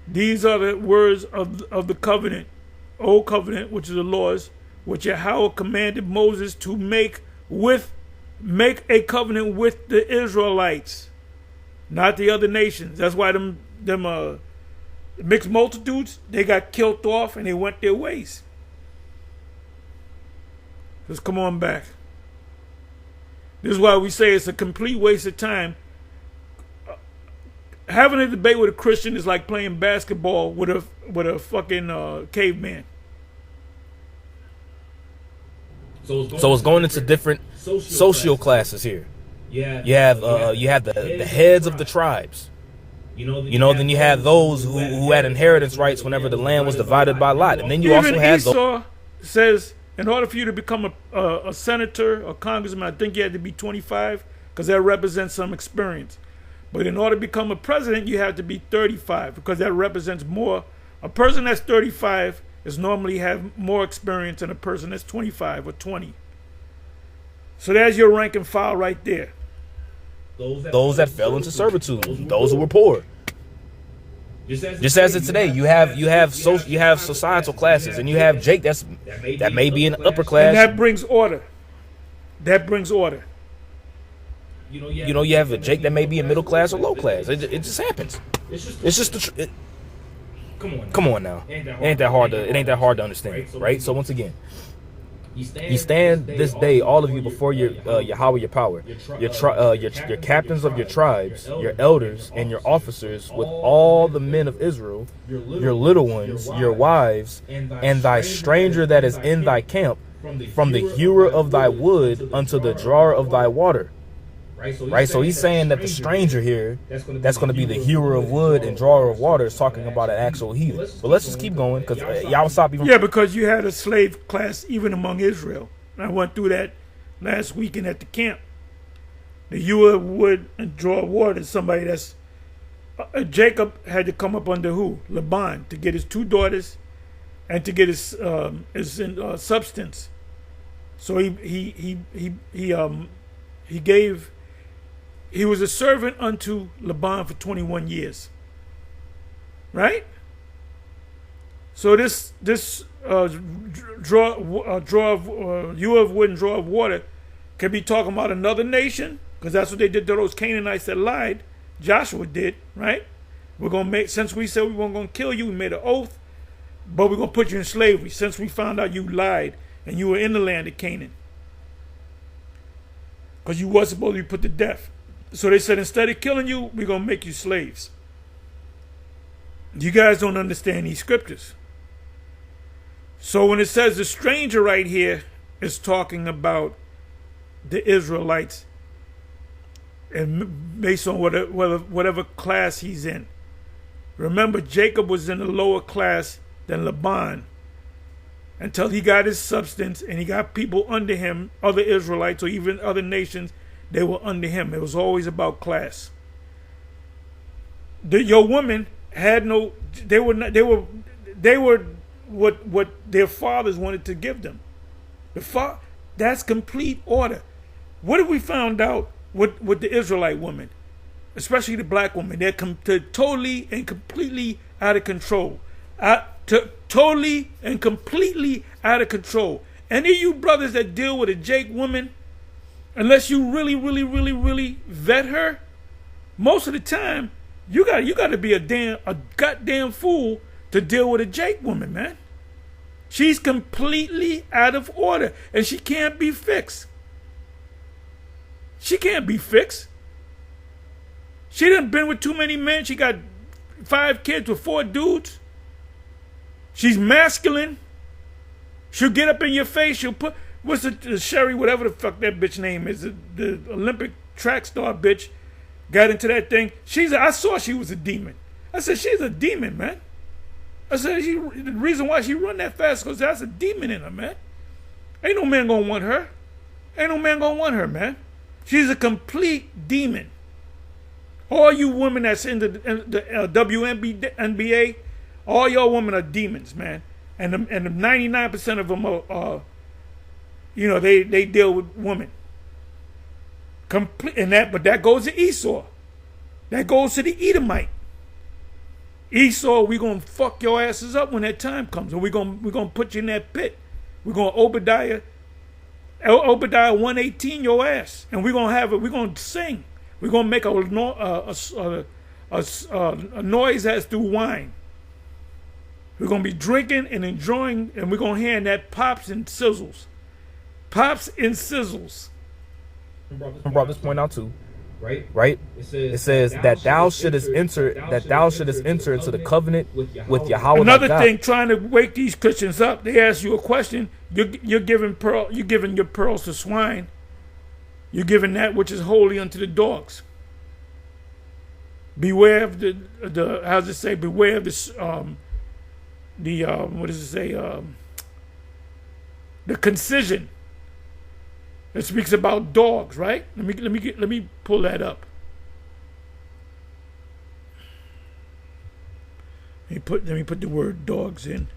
These are the words of the covenant, old covenant, which is the laws, which Yahweh commanded Moses to make a covenant with the Israelites, not the other nations. That's why them mixed multitudes, they got killed off and they went their ways. Just come on back. This is why we say it's a complete waste of time. Having a debate with a Christian is like playing basketball with a fucking caveman. So it's going into different social classes here. You have the heads of the tribes. Then you have those who had inheritance rights whenever the land was divided by lot, and then you also have Esau says, in order for you to become a senator or congressman, I think you had to be 25 because that represents some experience. But in order to become a president, you have to be 35 because that represents more. A person that's 35 is normally have more experience than a person that's 25 or 20. So there's your rank and file right there. Those that fell into servitude, those who were poor. Just as of today, you have societal classes, and you have Jake that may be in the upper class. And that brings order. You have a Jake that may be in middle class or low class. It just happens. It's just come on now. It ain't that hard to understand, right? So once again, you stand this day, all of you, before your Yahweh, your power, your captains of your tribes, your elders, and your officers, with all the men of Israel, your little ones, your wives, and thy stranger that is in thy camp, from the hewer of thy wood unto the drawer of thy water. Right, so he's saying that the stranger here, that's going to be the hewer of wood and drawer of water, is talking about an actual heathen. But let's just keep going, because y'all stop even. Yeah, because you had a slave class even among Israel. I went through that last weekend at the camp. The hewer of wood and drawer of water is somebody that's Jacob had to come up under who? Laban, to get his 2 daughters and to get his substance. So he was a servant unto Laban for 21 years. Right? So this hewer of wood and drawer of water can be talking about another nation, because that's what they did to those Canaanites that lied. Joshua did, right? Since we said we weren't going to kill you, we made an oath, but we're going to put you in slavery since we found out you lied and you were in the land of Canaan. Because you were supposed to be put to death. So they said, instead of killing you, we're going to make you slaves. You guys don't understand these scriptures. So when it says the stranger right here is talking about the Israelites, and based on whatever class he's in. Remember, Jacob was in a lower class than Laban until he got his substance and he got people under him, other Israelites or even other nations. They were under him. It was always about class. Your women had no. They were what their fathers wanted to give them. That's complete order. What have we found out with the Israelite women, especially the black women? They're totally and completely out of control. Totally and completely out of control. Any of you brothers that deal with a Jake woman, unless you really vet her, most of the time you got to be a goddamn fool to deal with a Jake woman, man. She's completely out of order and she can't be fixed. She can't be fixed. She done been with too many men. She got 5 kids with 4 dudes. She's masculine. She'll get up in your face. She'll put, what's the Sherry, whatever the fuck that bitch name is, the Olympic track star bitch, got into that thing. I saw she was a demon. I said, she's a demon, man. I said, the reason why she run that fast is because that's a demon in her, man. Ain't no man gonna want her. Ain't no man gonna want her, man. She's a complete demon. All you women that's in the WNBA, all y'all women are demons, man. And the 99% of them are they deal with women. But that goes to Esau. That goes to the Edomite. Esau, we gonna fuck your asses up when that time comes, and we gonna put you in that pit. We're gonna Obadiah 118 your ass, and we're gonna sing. We're gonna make a noise as through wine. We're gonna be drinking and enjoying, and we're gonna hear that pops and sizzles. Pops and Sizzles. I brought this point out too. Right? Right? It says that thou shouldest enter into the covenant with Yahweh. Another thy God. thing, trying to wake these Christians up, they ask you a question. You're giving your pearls to swine. You're giving that which is holy unto the dogs. Beware of the how does it say? Beware of this what does it say? The concision. It speaks about dogs, right? Let me pull that up. Let me put the word dogs in.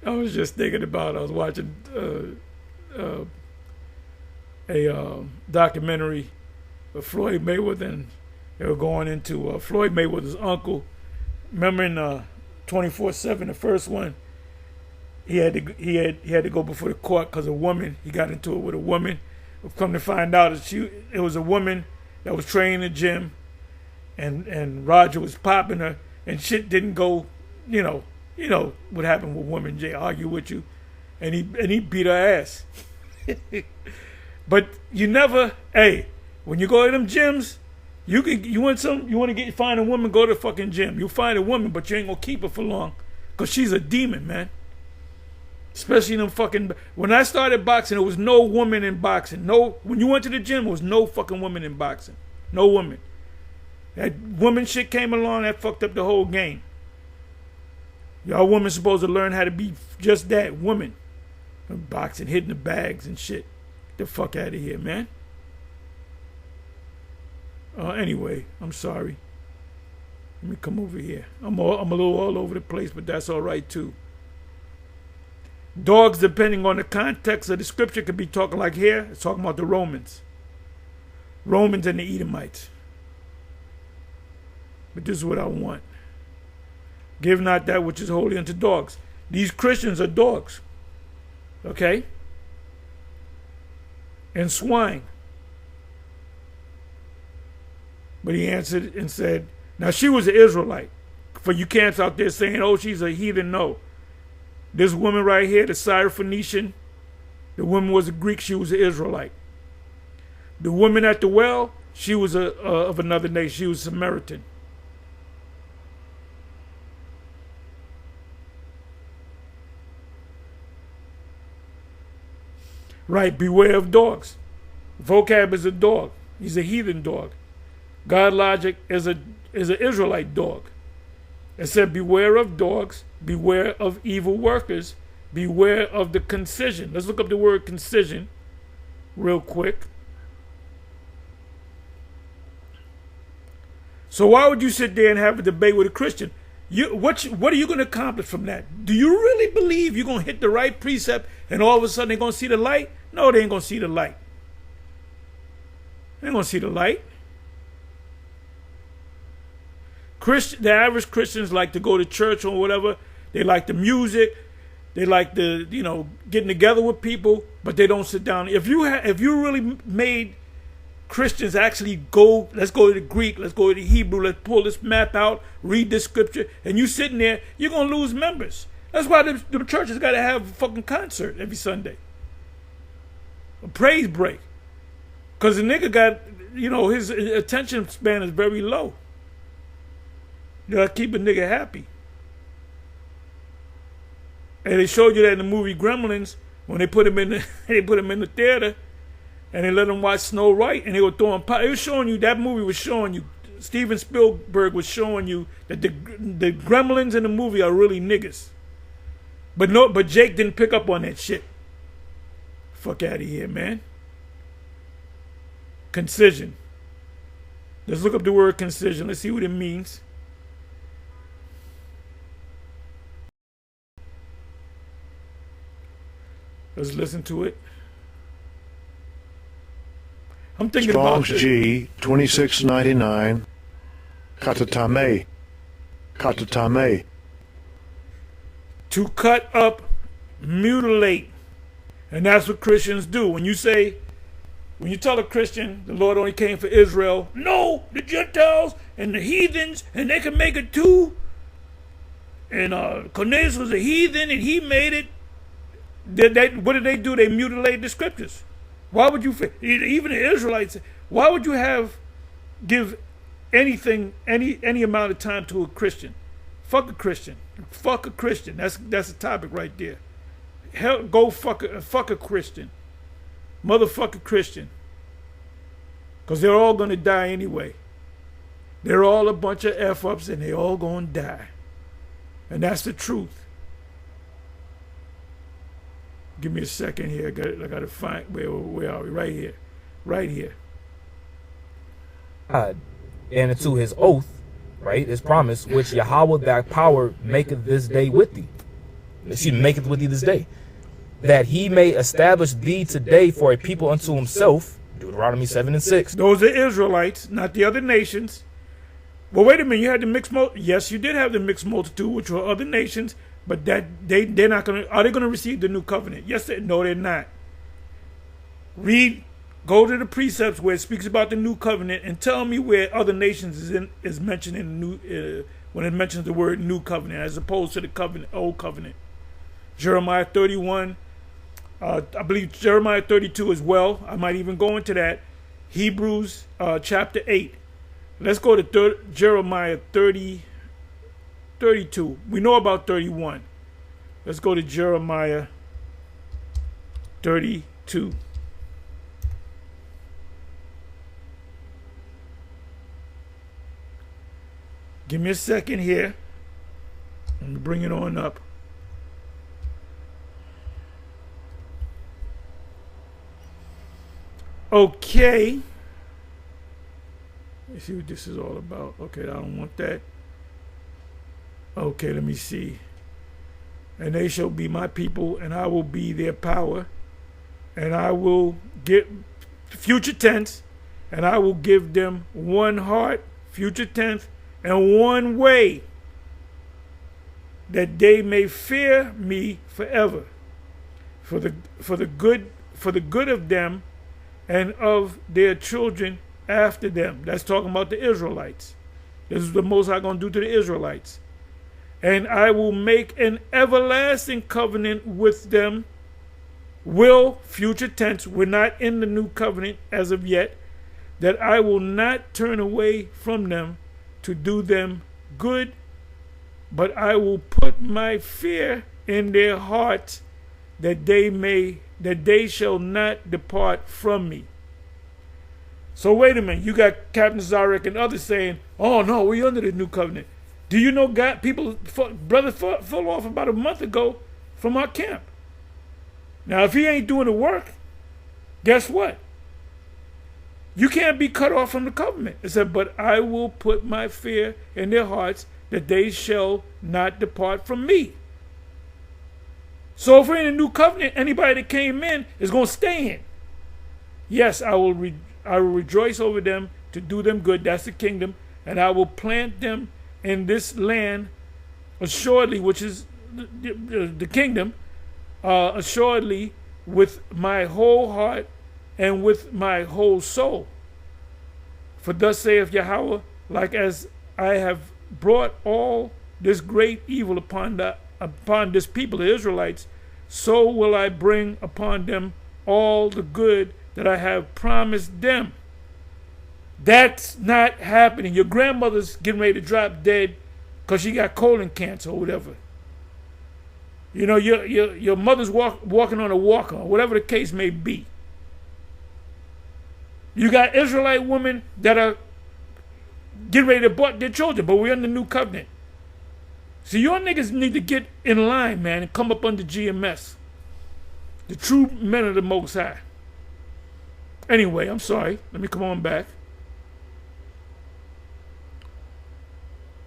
I was just thinking about, I was watching a documentary of Floyd Mayweather, and they were going into Floyd Mayweather's uncle. Remember in 24/7, the first one, he had to go before the court because a woman, he got into it with a woman. Come to find out, it was a woman that was training in the gym, and Roger was popping her, and shit didn't go, you know what happened with women. They argue with you, and he beat her ass. But you never, when you go to them gyms, you want to find a woman, go to the fucking gym. You find a woman, but you ain't gonna keep her for long, cause she's a demon, man. Especially them fucking. When I started boxing, there was no woman in boxing. No, when you went to the gym, there was no fucking woman in boxing. No woman. That woman shit came along, that fucked up the whole game. Y'all women supposed to learn how to be just that, woman. Boxing, hitting the bags and shit. Get the fuck out of here, man. Anyway, I'm sorry. Let me come over here. I'm a little all over the place, but that's all right too. Dogs, depending on the context of the scripture, could be talking like here. It's talking about the Romans. Romans and the Edomites. But this is what I want. Give not that which is holy unto dogs. These Christians are dogs. Okay? And swine. But he answered and said, now she was an Israelite. For you cats out there saying, oh, she's a heathen. No. This woman right here, the Syrophoenician, the woman was a Greek, she was an Israelite. The woman at the well, she was of another nation, she was Samaritan. Right, beware of dogs. Vocab is a dog. He's a heathen dog. God logic is an Israelite dog. It said, beware of dogs, beware of evil workers, beware of the concision. Let's look up the word concision real quick. So why would you sit there and have a debate with a Christian? What are you going to accomplish from that? Do you really believe you're going to hit the right precept and all of a sudden they're going to see the light? No, they ain't going to see the light. They ain't going to see the light. The average Christians like to go to church or whatever. They like the music. They like the, getting together with people, but they don't sit down. If you really made Christians actually go, let's go to the Greek, let's go to the Hebrew, let's pull this map out, read this scripture, and you sitting there, you're going to lose members. That's why the churches got to have a fucking concert every Sunday. A praise break. Because the nigga got, his attention span is very low. You gotta keep a nigga happy. And they showed you that in the movie Gremlins, when they put him in the theater, and they let him watch Snow White, and they were throwing pop. It was showing you, that movie was showing you, Steven Spielberg was showing you that the Gremlins in the movie are really niggas. But Jake didn't pick up on that shit. Fuck out of here, man. Concision. Let's look up the word concision. Let's see what it means. Let's listen to it. I'm thinking Strong's about G 2699 katatame. Katatame. To cut up, mutilate. And that's what Christians do. When you say When you tell a Christian the Lord only came for Israel, no, the Gentiles and the heathens, and they can make it too. And Cornelius was a heathen, and he made it. What did they do? They mutilated the scriptures. Why would you, even the Israelites, why would you give anything, any amount of time to a Christian? Fuck a Christian. Fuck a Christian. That's a topic right there. Hell, go fuck a Christian. Motherfucker Christian. Because they're all going to die anyway. They're all a bunch of F-ups and they all going to die. And that's the truth. Give me a second here. I got to find, where are we? Right here. Right here. God, and into his oath, right, his promise, which Yahweh thy power maketh this day with thee. Maketh with thee this day. That he may establish thee today for a people unto himself. Deuteronomy 7:6. Those are Israelites, not the other nations. Well, wait a minute. You had the mixed multitude. Yes, you did have the mixed multitude, which were other nations. But they're not going to. Are they going to receive the new covenant? Yes, no, they're not. Go to the precepts where it speaks about the new covenant, and tell me where other nations is mentioned in the new when it mentions the word new covenant as opposed to the old covenant. Jeremiah 31. I believe Jeremiah 32 as well. I might even go into that. Hebrews chapter 8. Let's go to Jeremiah 32. We know about 31. Let's go to Jeremiah 32. Give me a second here. Let me bring it on up. Okay. Let's see what this is all about. Okay, I don't want that. Okay, let me see. And they shall be my people, and I will be their power. And I will get, future tense, and I will give them one heart, future tense, and one way, that they may fear me forever, for the good of them and of their children after them. That's talking about the Israelites. This is the Most High going to do to the Israelites. And I will make an everlasting covenant with them. Will, future tense, we're not in the new covenant as of yet, that I will not turn away from them to do them good, but I will put my fear in their hearts, that they shall not depart from me. So wait a minute, you got Captain Zarek and others saying, oh no, we're under the new covenant. Do you know God, brother fell off about a month ago from our camp. Now if he ain't doing the work, guess what? You can't be cut off from the covenant. It said, but I will put my fear in their hearts, that they shall not depart from me. So if we're in a new covenant, anybody that came in is going to stay in. Yes, I will rejoice over them to do them good. That's the kingdom. And I will plant them in this land assuredly, which is the kingdom, assuredly with my whole heart and with my whole soul. For thus saith Yahweh, like as I have brought all this great evil upon this people, the Israelites, so will I bring upon them all the good that I have promised them. That's not happening. Your grandmother's getting ready to drop dead because she got colon cancer or whatever. You know, your mother's walking on a walker, or whatever the case may be. You got Israelite women that are getting ready to abort their children, but we're in the new covenant. So your niggas need to get in line, man, and come up under GMS. The true men of the Most High. Anyway, I'm sorry. Let me come on back.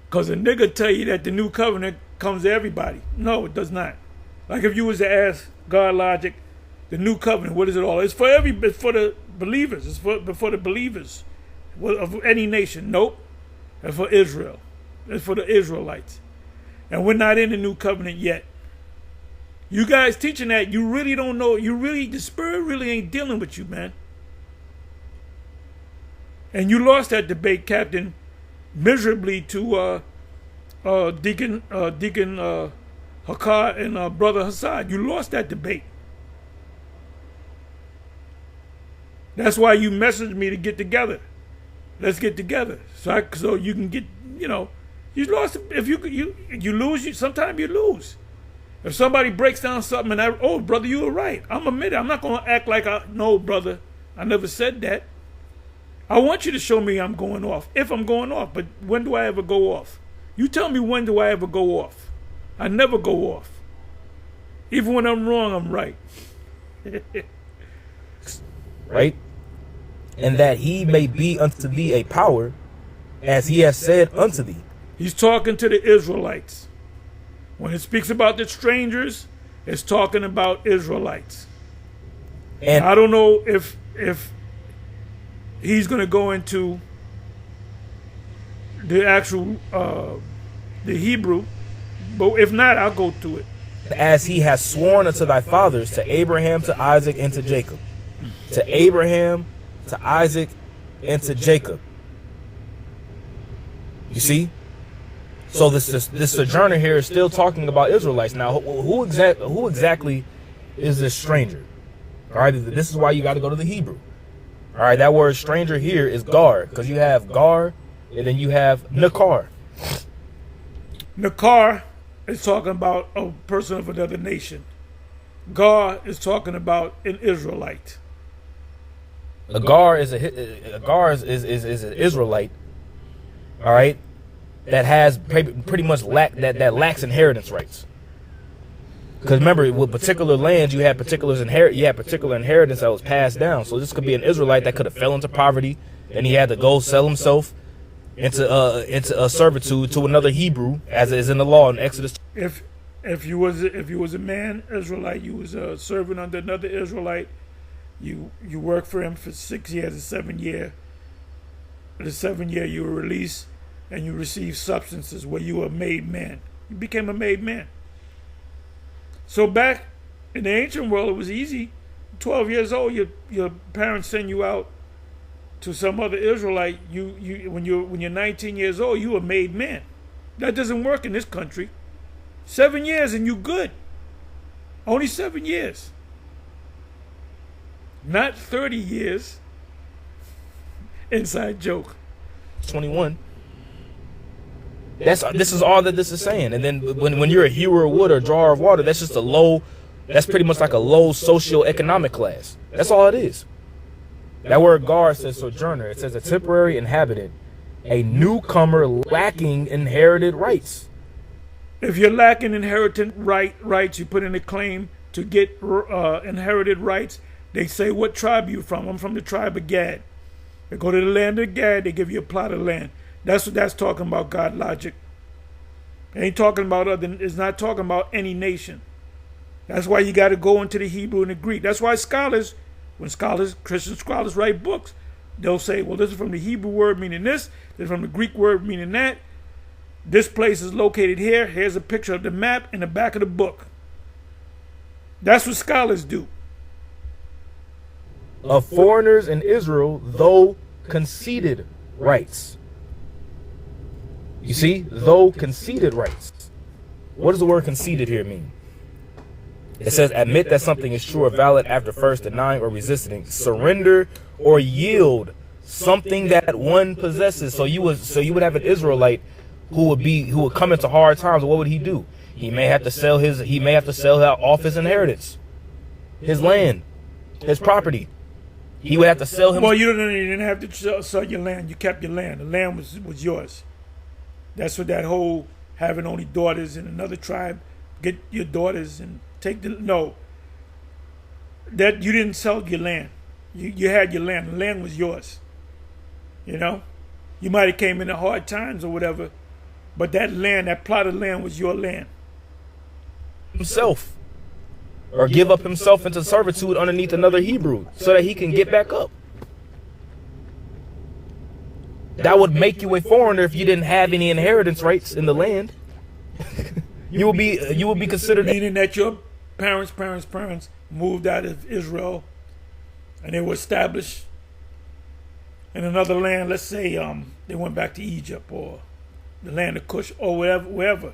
Because a nigga tell you that the new covenant comes to everybody. No, it does not. Like if you was to ask God Logic, the new covenant, what is it all? It's for it's for the believers. It's for the believers of any nation. Nope. It's for Israel. It's for the Israelites. And we're not in the new covenant yet. You guys teaching that, you really don't know. The Spirit really ain't dealing with you, man. And you lost that debate, Captain, miserably to Deacon Hakar and Brother Hassad. You lost that debate. That's why you messaged me to get together. Let's get together, so you can get. You lost. If you lose, sometimes you lose. If somebody breaks down something and oh, brother, you were right. I'm admitting. I'm not going to act like no, brother. I never said that. I want you to show me I'm going off. If I'm going off, but when do I ever go off? You tell me when do I ever go off? I never go off. Even when I'm wrong, I'm right. Right? And that he may be unto thee a power, as he has said unto thee. He's talking to the Israelites. When it speaks about the strangers, it's talking about Israelites. And I don't know if he's going to go into the actual the Hebrew, but if not, I'll go to it. As he has sworn unto thy fathers, to Abraham, to Isaac, and to Jacob. To Abraham, to Isaac, and to Jacob. You see? So this sojourner here is still talking about Israelites. Now, who exactly is this stranger? All right, this is why you got to go to the Hebrew. All right, that word stranger here is gar, because you have gar and then you have nakar. Nakar is talking about a person of another nation. Gar is talking about an Israelite. A gar is an Israelite. All right, that has pretty much that lacks inheritance rights. Because remember, with particular lands, you had particular inheritance that was passed down. So this could be an Israelite that could have fell into poverty, and he had to go sell himself into a servitude to another Hebrew, as it is in the law in Exodus. If you was a man Israelite, you was a servant under another Israelite. You worked for him for 6 years, the 7th year. The 7th year you were released, and you received substances where you were a made man. You became a made man. So back in the ancient world, it was easy. 12 years old, your parents send you out to some other Israelite. When you're 19 years old, you a made man. That doesn't work in this country. 7 years and you good. Only 7 years. Not 30 years. Inside joke. 21. This is all that this is saying. And then when you're a hewer of wood or drawer of water, that's just that's pretty much like a low socio-economic class. That's all it is. That word gar says sojourner. It says a temporary inhabitant, a newcomer lacking inherited rights. If you're lacking inherited rights, you put in a claim to get inherited rights. They say, what tribe are you from? I'm from the tribe of Gad. They go to the land of Gad, they give you a plot of land. That's what that's talking about, God logic. It ain't talking about it's not talking about any nation. That's why you got to go into the Hebrew and the Greek. That's why Christian scholars write books, they'll say, well, this is from the Hebrew word meaning this is from the Greek word meaning that. This place is located here. Here's a picture of the map in the back of the book. That's what scholars do. Of foreigners in Israel, though conceded rights. You see, though conceded rights. What does the word conceded here mean? It says admit that something is true or valid after first denying or resisting, surrender or yield something that one possesses. So you would have an Israelite who would come into hard times. What would he do? He may have to sell off his inheritance, his land, his property. He would have to sell him. Well, you didn't have to sell your land. You kept your land. The land was yours. That's what that whole having only daughters in another tribe, get your daughters and take no. That you didn't sell your land. You had your land. The land was yours. You know? You might have came into hard times or whatever, but that land, that plot of land was your land. Himself. Or give up himself into servitude underneath another Hebrew so that he can get back up. That would make you a foreigner if you didn't have any inheritance rights in the land. you would be considered, meaning that your parents moved out of Israel and they were established in another land, let's say they went back to Egypt or the land of Cush or wherever.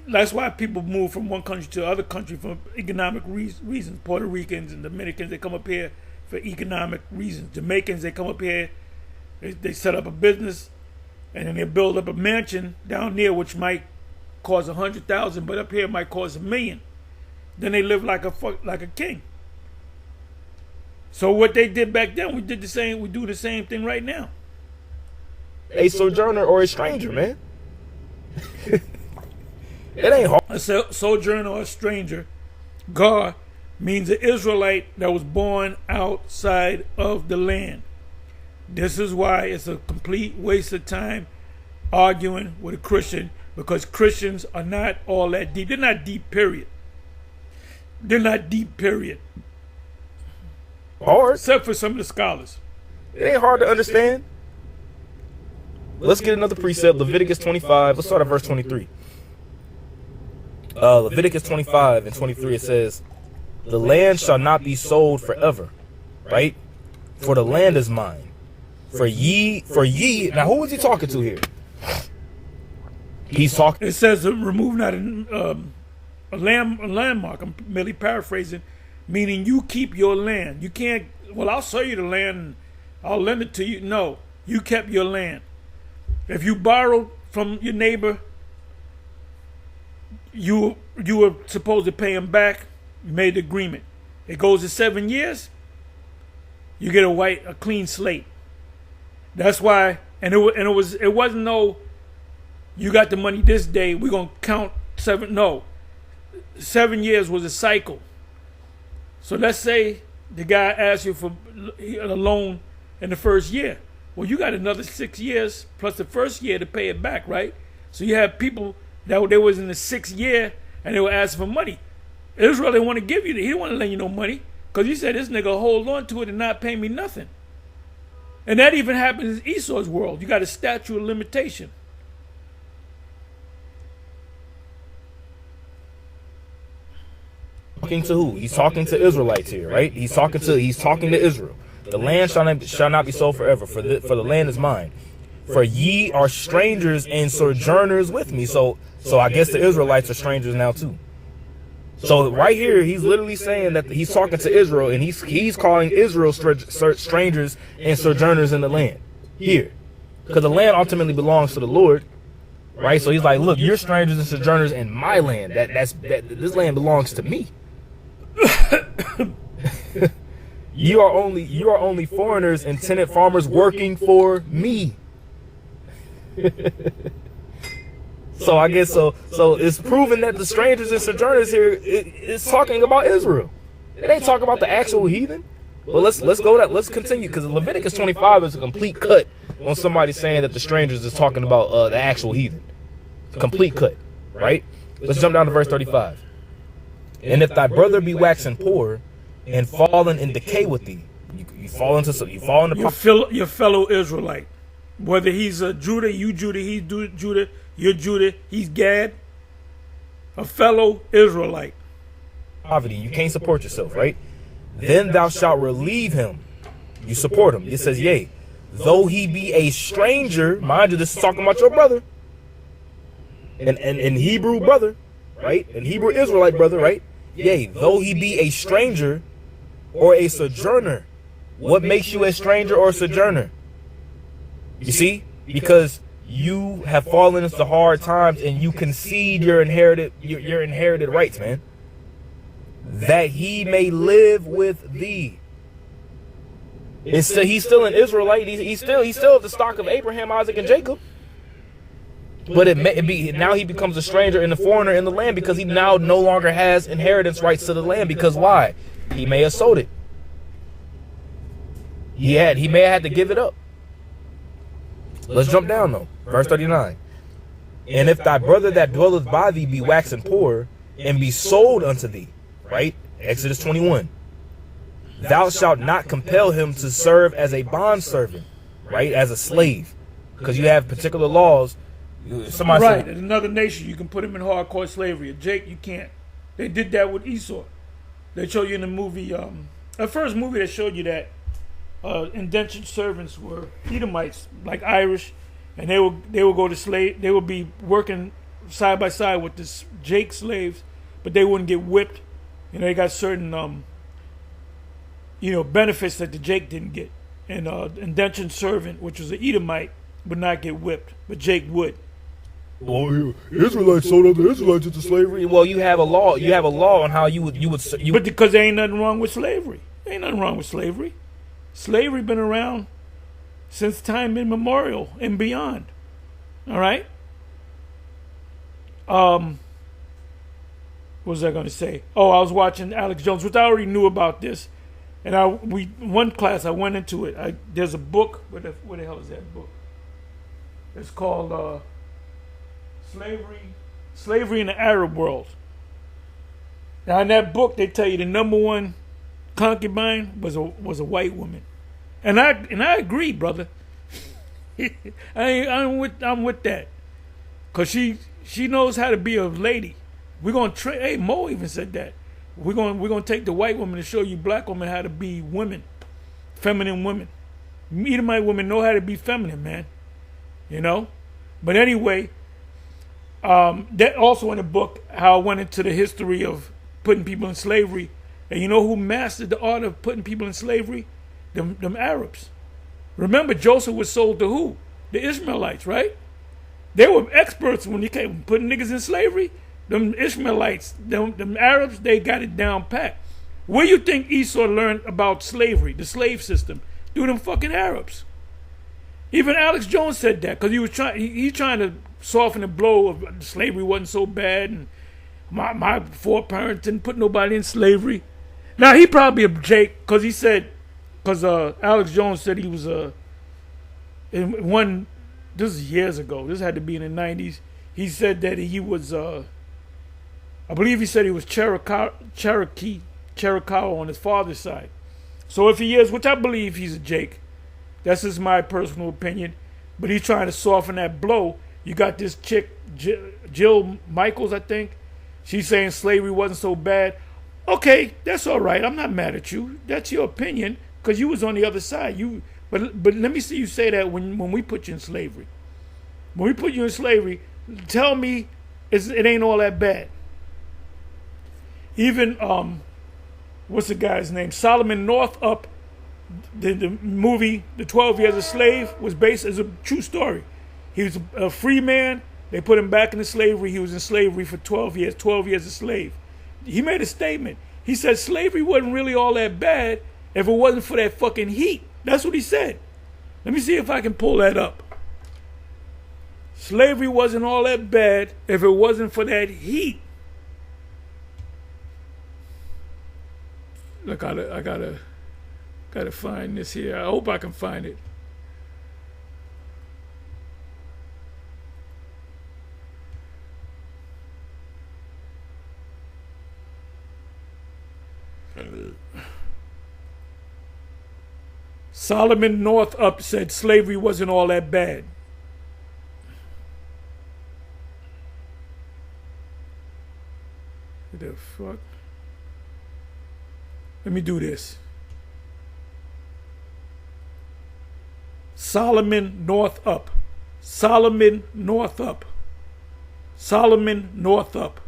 That's why people move from one country to the other country for economic reasons. Puerto Ricans and Dominicans, they come up here for economic reasons. Jamaicans, they come up here, they set up a business, and then they build up a mansion down there, which might cost 100,000, but up here it might cost $1 million. Then they live like a king. So what they did back then, we did the same. We do the same thing right now. A sojourner or a stranger, man. It ain't hard. A sojourner or a stranger, gar, means an Israelite that was born outside of the land. This is why it's a complete waste of time arguing with a Christian, because Christians are not all that deep. They're not deep, period. They're not deep, period. Hard. Except for some of the scholars. It ain't hard to understand. Let's get another precept. Leviticus 25. Let's start at verse 23. Leviticus 25 and 23, it says, the land shall not be sold forever, right? For the land is mine. For ye. Now, who is he talking to here? He's talking. It says, remove not a landmark. I'm merely paraphrasing, meaning you keep your land. You can't, well, I'll sell you the land and I'll lend it to you. No, you kept your land. If you borrowed from your neighbor, you were supposed to pay him back. You made the agreement. It goes to 7 years. You get a clean slate. That's why, and it wasn't no, you got the money this day, we're gonna count 7. No, 7 years was a cycle. So let's say the guy asked you for a loan in the first year. Well, you got another 6 years plus the first year to pay it back, right? So you have people that they was in the 6th year and they were asking for money. Israel didn't want to give you that. He didn't want to lend you no money because he said, this nigga hold on to it and not pay me nothing. And that even happens in Esau's world. You got a statute of limitation. Talking to who? He's talking to Israelites here, right? He's talking to Israel. The land shall not be sold forever, for the land is mine. For ye are strangers and sojourners with me. So I guess the Israelites are strangers now too. So right here, he's literally saying that he's talking to Israel, and he's calling Israel strangers and sojourners in the land here, because the land ultimately belongs to the Lord, right? So he's like, look, you're strangers and sojourners in my land. This land belongs to me. You are only foreigners and tenant farmers working for me. So I guess so it's proven that the strangers and sojourners here is talking about Israel. It ain't talking about the actual heathen. But let's continue, because Leviticus 25 is a complete cut on somebody saying that the strangers is talking about the actual heathen. Complete cut, right? Let's jump down to verse 35. And if thy brother be waxing poor and fallen in decay with thee, you fall into your fellow Israelite, whether he's a Judah, you Judah, he's Judah, you're Judah, he's Gad, a fellow Israelite. Poverty, you can't support yourself, right? Then thou shalt relieve him. You support him. It says, yea, though he be a stranger, mind you, this is talking about your brother, and Hebrew brother, right? And Hebrew Israelite brother, right? Yea, though he be a stranger or a sojourner. What makes you a stranger or a sojourner? You see? Because you have fallen into hard times and you concede your inherited rights, man. That he may live with thee. He's still an Israelite. He's still of the stock of Abraham, Isaac, and Jacob. But now he becomes a stranger and a foreigner in the land, because he now no longer has inheritance rights to the land. Because why? He may have sold it. He may have had to give it up. Let's jump down though. Verse 39. And if thy brother that dwelleth by thee be waxen poor, and be sold unto thee, right? Exodus 21. Thou shalt not compel him to serve as a bondservant, right? As a slave. Because you have particular laws. Somebody right, in another nation, you can put him in hardcore slavery. Jake, you can't. They did that with Esau. They showed you in the movie, the first movie that showed you that, indentured servants were Edomites, like Irish, and they would go to slave. They would be working side by side with the Jake slaves, but they wouldn't get whipped. They got certain benefits that the Jake didn't get. And indentured servant, which was an Edomite, would not get whipped, but Jake would. Well, Israelites sold other Israelites into slavery. Well, you have a law. You have a law on how you would. But because there ain't nothing wrong with slavery. There ain't nothing wrong with slavery. Slavery been around since time immemorial and beyond. All right. What was I going to say? Oh, I was watching Alex Jones, which I already knew about this. And one class I went into it. There's a book. Where the hell is that book? It's called Slavery in the Arab World. Now in that book they tell you the number one concubine was a white woman, and I agree, brother. I'm with that, cause she knows how to be a lady. We're gonna train. Hey, Mo even said that. We're gonna take the white woman to show you black women how to be women, feminine women. Edomite women know how to be feminine, man. But anyway. That also in the book, how I went into the history of putting people in slavery. And you know who mastered the art of putting people in slavery? Them Arabs. Remember, Joseph was sold to who? The Ishmaelites, right? They were experts when they came putting niggas in slavery. Them Ishmaelites, them Arabs, they got it down pat. Where you think Esau learned about slavery, the slave system? Through them fucking Arabs. Even Alex Jones said that because he's trying to soften the blow of slavery wasn't so bad, and my foreparents didn't put nobody in slavery. Now he probably a Jake because he said, because Alex Jones said he was in one. This is years ago. This had to be in the 90s. He said that he was I believe he said he was Cherokee on his father's side. So if he is, which I believe he's a Jake. That's just my personal opinion. But he's trying to soften that blow. You got this chick, Jill Michaels, I think. She's saying slavery wasn't so bad. Okay, that's all right. I'm not mad at you. That's your opinion because you was on the other side. But let me see you say that when we put you in slavery. When we put you in slavery, tell me it ain't all that bad. Even, what's the guy's name? Solomon Northup. The movie, The 12 Years a Slave, was based as a true story. He was a free man. They put him back into slavery. He was in slavery for 12 years, 12 years a slave. He made a statement. He said slavery wasn't really all that bad if it wasn't for that fucking heat. That's what he said. Let me see if I can pull that up. Slavery wasn't all that bad if it wasn't for that heat. Look, I gotta find this here. I hope I can find it. Solomon Northup said slavery wasn't all that bad. What the fuck? Let me do this. Solomon Northup. Solomon Northup. Solomon Northup.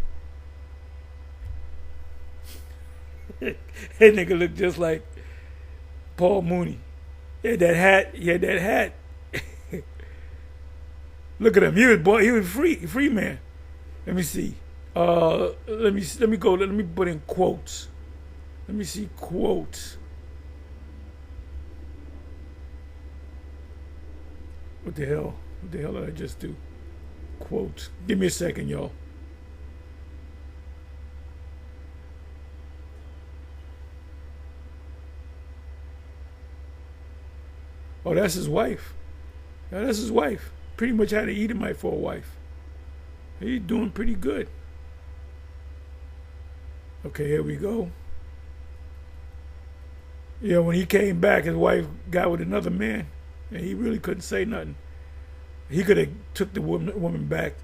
That nigga look just like Paul Mooney. He had that hat. He had that hat. Look at him. He was free man. Let me see. Let me go. Let me put in quotes. Let me see quotes. What the hell? What the hell did I just do? Quotes. Give me a second, y'all. Oh, that's his wife. Yeah, that's his wife. Pretty much had to Edomite for a wife. He's doing pretty good. Okay, here we go. Yeah, when he came back, his wife got with another man, and he really couldn't say nothing. He could have took the woman back.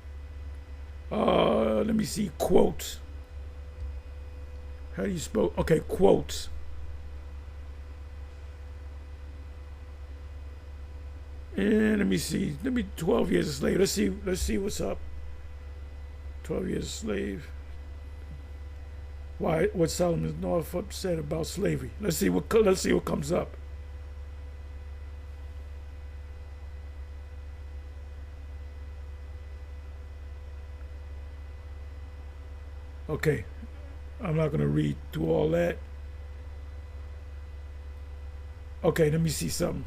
Let me see, quotes. How do you spell? Okay, quotes. And let me see. 12 years a slave. Let's see what's up. 12 years a slave. What Solomon Northup said about slavery. Let's see what comes up. Okay, I'm not going to read through all that. Okay, let me see something.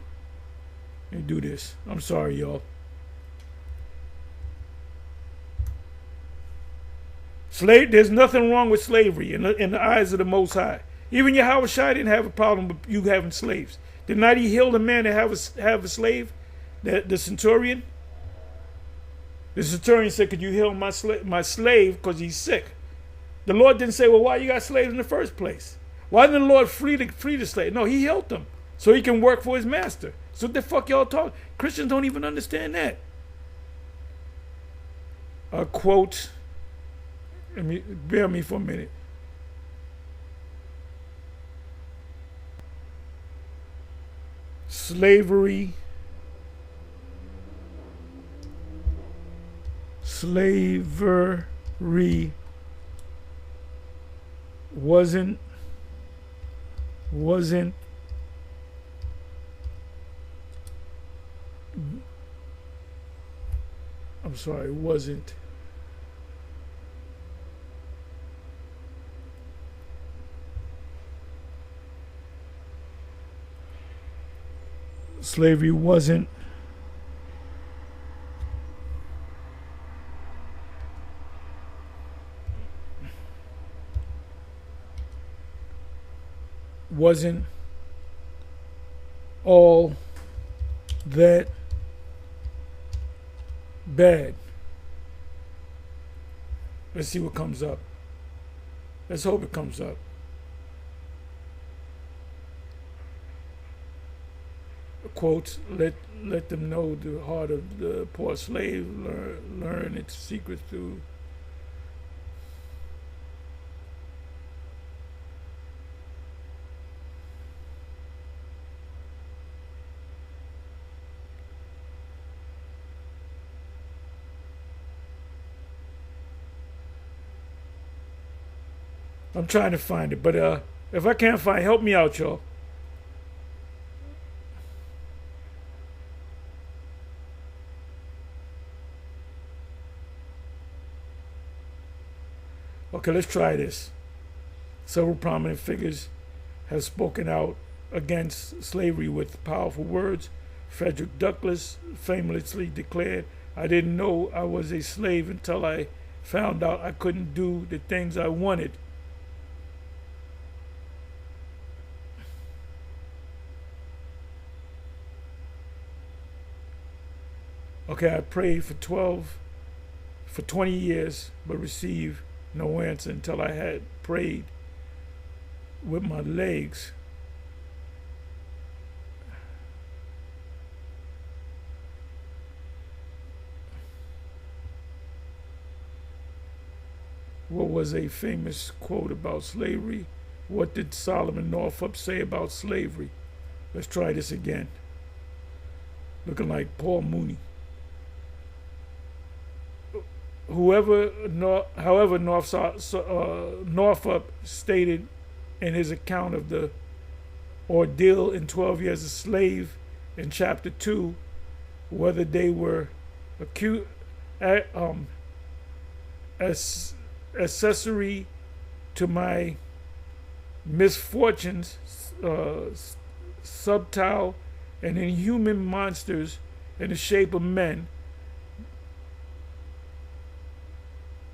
Let me do this. I'm sorry, y'all. There's nothing wrong with slavery in the eyes of the Most High. Even Yahweh Shai didn't have a problem with you having slaves. Did not he heal the man to have a slave? The centurion? The centurion said, could you heal my slave because he's sick? The Lord didn't say, well, why you got slaves in the first place? Why didn't the Lord free the slave? No, he helped them so he can work for his master. So what the fuck y'all talking? Christians don't even understand that. A quote. Bear me for a minute. Slavery wasn't I'm sorry, it wasn't slavery wasn't all that bad. Let's see what comes up. Let's hope it comes up. Quotes, let them know the heart of the poor slave, learn its secrets through I'm trying to find it, but if I can't find it, help me out, y'all. Okay, let's try this. Several prominent figures have spoken out against slavery with powerful words. Frederick Douglass famously declared, "I didn't know I was a slave until I found out I couldn't do the things I wanted." Okay, I prayed for 20 years, but received no answer until I had prayed with my legs. What was a famous quote about slavery? What did Solomon Northup say about slavery? Let's try this again. Looking like Paul Mooney. However, Northup stated in his account of the ordeal in 12 Years a Slave in chapter 2, whether they were accessory to my misfortunes, subtle and inhuman monsters in the shape of men,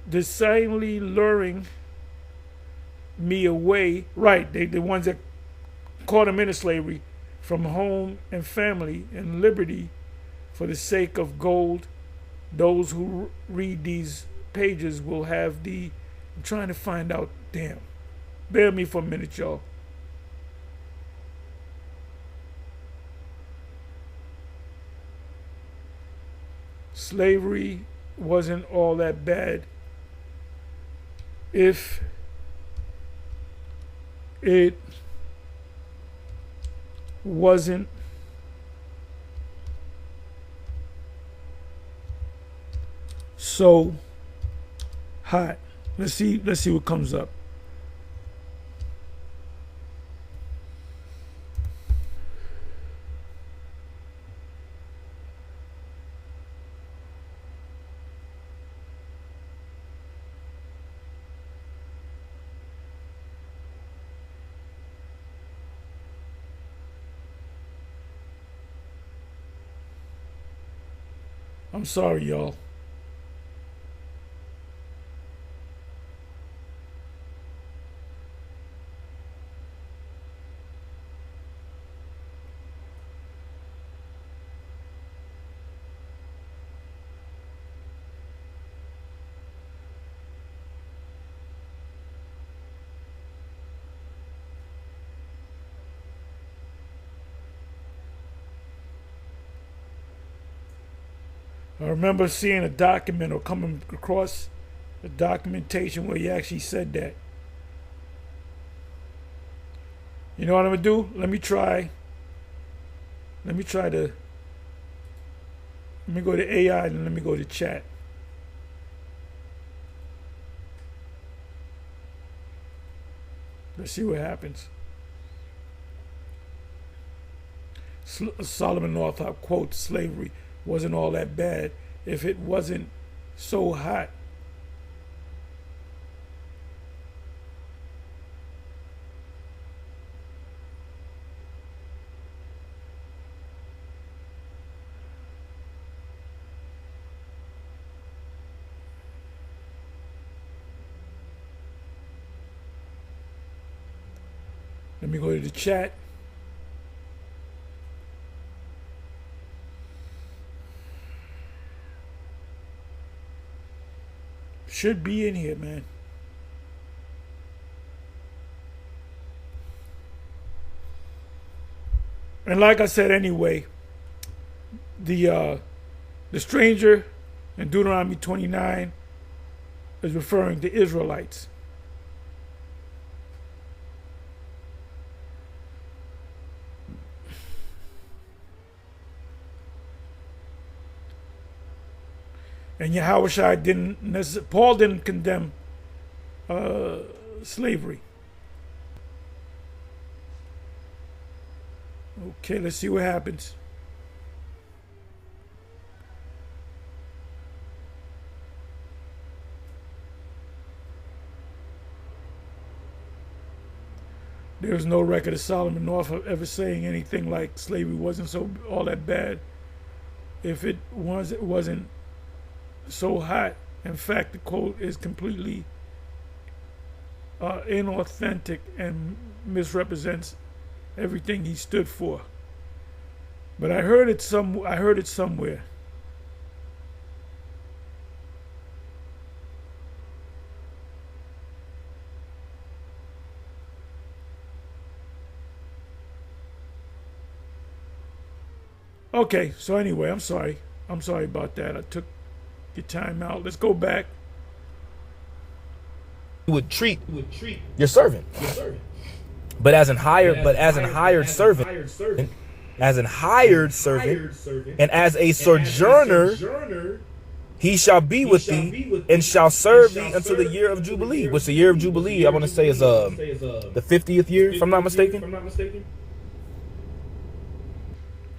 decidedly luring me away, right, the ones that caught him into slavery, from home and family and liberty for the sake of gold. Those who read these pages will have I'm trying to find out, damn. Bear me for a minute, y'all. Slavery wasn't all that bad if it wasn't so hot. Let's see what comes up. I'm sorry, y'all. I remember seeing a document or coming across a documentation where he actually said that. You know what I'm gonna do? Let me go to AI and let me go to chat. Let's see what happens. Solomon Northup quotes slavery wasn't all that bad if it wasn't so hot. Let me go to the chat. Should be in here, man. And like I said anyway, the stranger in Deuteronomy 29 is referring to Israelites. And Yahushua Paul didn't condemn slavery. Okay, let's see what happens. There's no record of Solomon Northup ever saying anything like slavery wasn't so all that bad. If it was, it wasn't so hot. In fact, the quote is completely inauthentic and misrepresents everything he stood for. But I heard it somewhere. Okay, so anyway, I'm sorry about that. I took your time out. Let's go back. You would treat your servant, but as an hired servant, and as a sojourner, he shall be with thee and shall serve thee until the year of Jubilee. Which the year of Jubilee, I want to say, is the 50th year, if I'm not mistaken.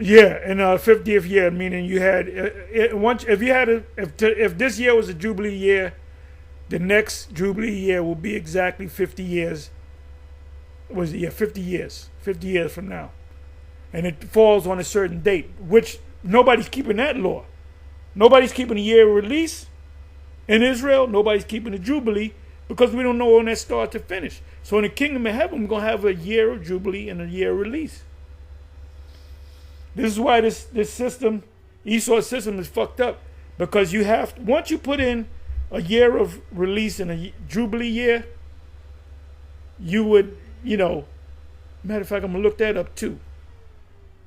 Yeah, in 50th year, meaning you had if this year was a Jubilee year, the next Jubilee year will be exactly 50 years. 50 years from now, and it falls on a certain date, which nobody's keeping that law. Nobody's keeping a year of release in Israel. Nobody's keeping the Jubilee because we don't know when that starts to finish. So in the kingdom of heaven, we're gonna have a year of Jubilee and a year of release. This is why this system, Esau's system, is fucked up, because once you put in a year of release and a Jubilee year, you would, matter of fact, I'm gonna look that up too.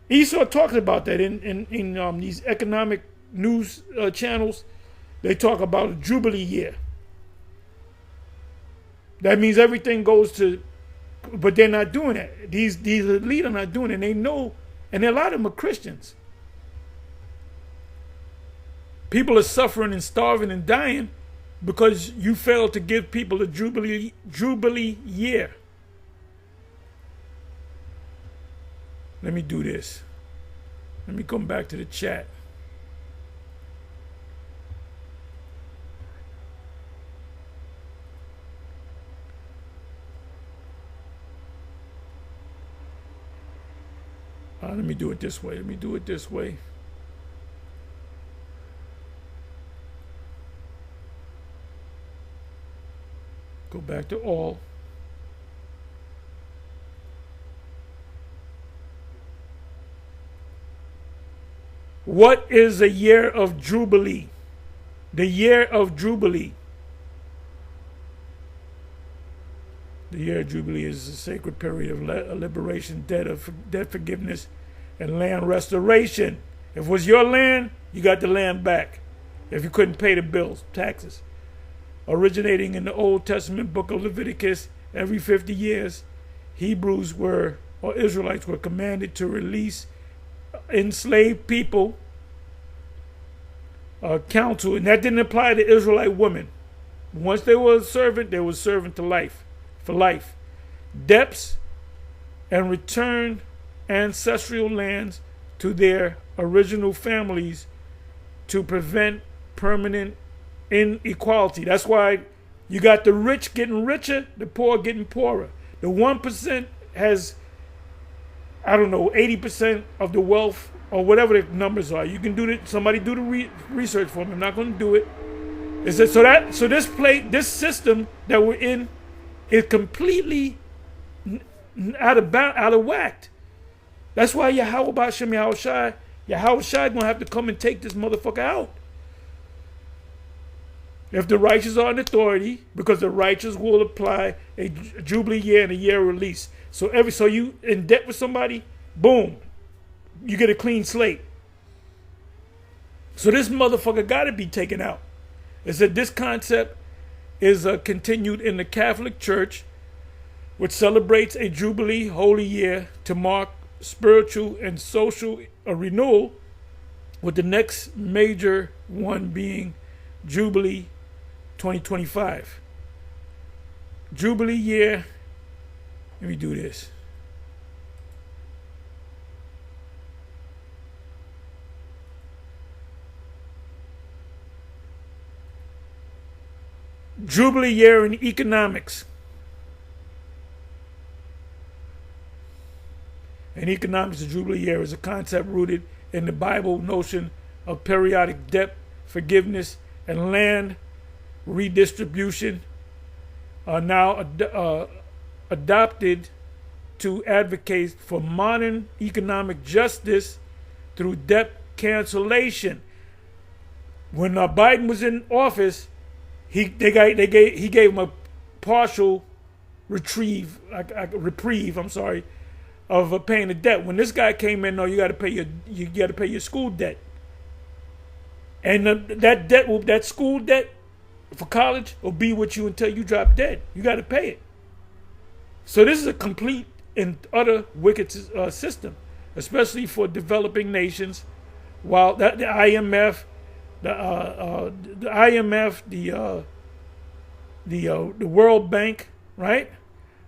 Esau talks about that in these economic news channels. They talk about a Jubilee year. That means everything goes to, but they're not doing that. These elite are not doing it. And they know. And a lot of them are Christians. People are suffering and starving and dying because you failed to give people a Jubilee year. Let me do this. Let me come back to the chat. Let me do it this way. Let me do it this way. Go back to all. What is a year of Jubilee? The year of Jubilee. The year of Jubilee is a sacred period of liberation, debt forgiveness, and land restoration. If it was your land, you got the land back. If you couldn't pay the bills, taxes. Originating in the Old Testament book of Leviticus, every 50 years, Israelites were commanded to release enslaved people, counsel, and that didn't apply to Israelite women. Once they were a servant, they were servant to life, for life. Debts and return ancestral lands to their original families to prevent permanent inequality. That's why you got the rich getting richer, the poor getting poorer. The 1% has, 80% of the wealth, or whatever the numbers are. You can do it. Somebody do the research for me. I'm not going to do it. Is that so? This system that we're in is completely out of whack. That's why Yahweh Shai gonna have to come and take this motherfucker out. If the righteous are in authority, because the righteous will apply a Jubilee year and a year of release. So you in debt with somebody, boom, you get a clean slate. So this motherfucker got to be taken out. It said this concept is continued in the Catholic Church, which celebrates a Jubilee holy year to mark spiritual and social renewal, with the next major one being Jubilee 2025. Jubilee year, let me do this. Jubilee year in economics. In economics, the Jubilee year is a concept rooted in the Bible notion of periodic debt forgiveness and land redistribution, are now adopted to advocate for modern economic justice through debt cancellation. When Biden was in office, he gave him a partial reprieve. Of paying the debt. When this guy came in, no, you got to pay your school debt, and that school debt for college will be with you until you drop dead. You got to pay it. So this is a complete and utter wicked system, especially for developing nations. While the IMF, the World Bank, right,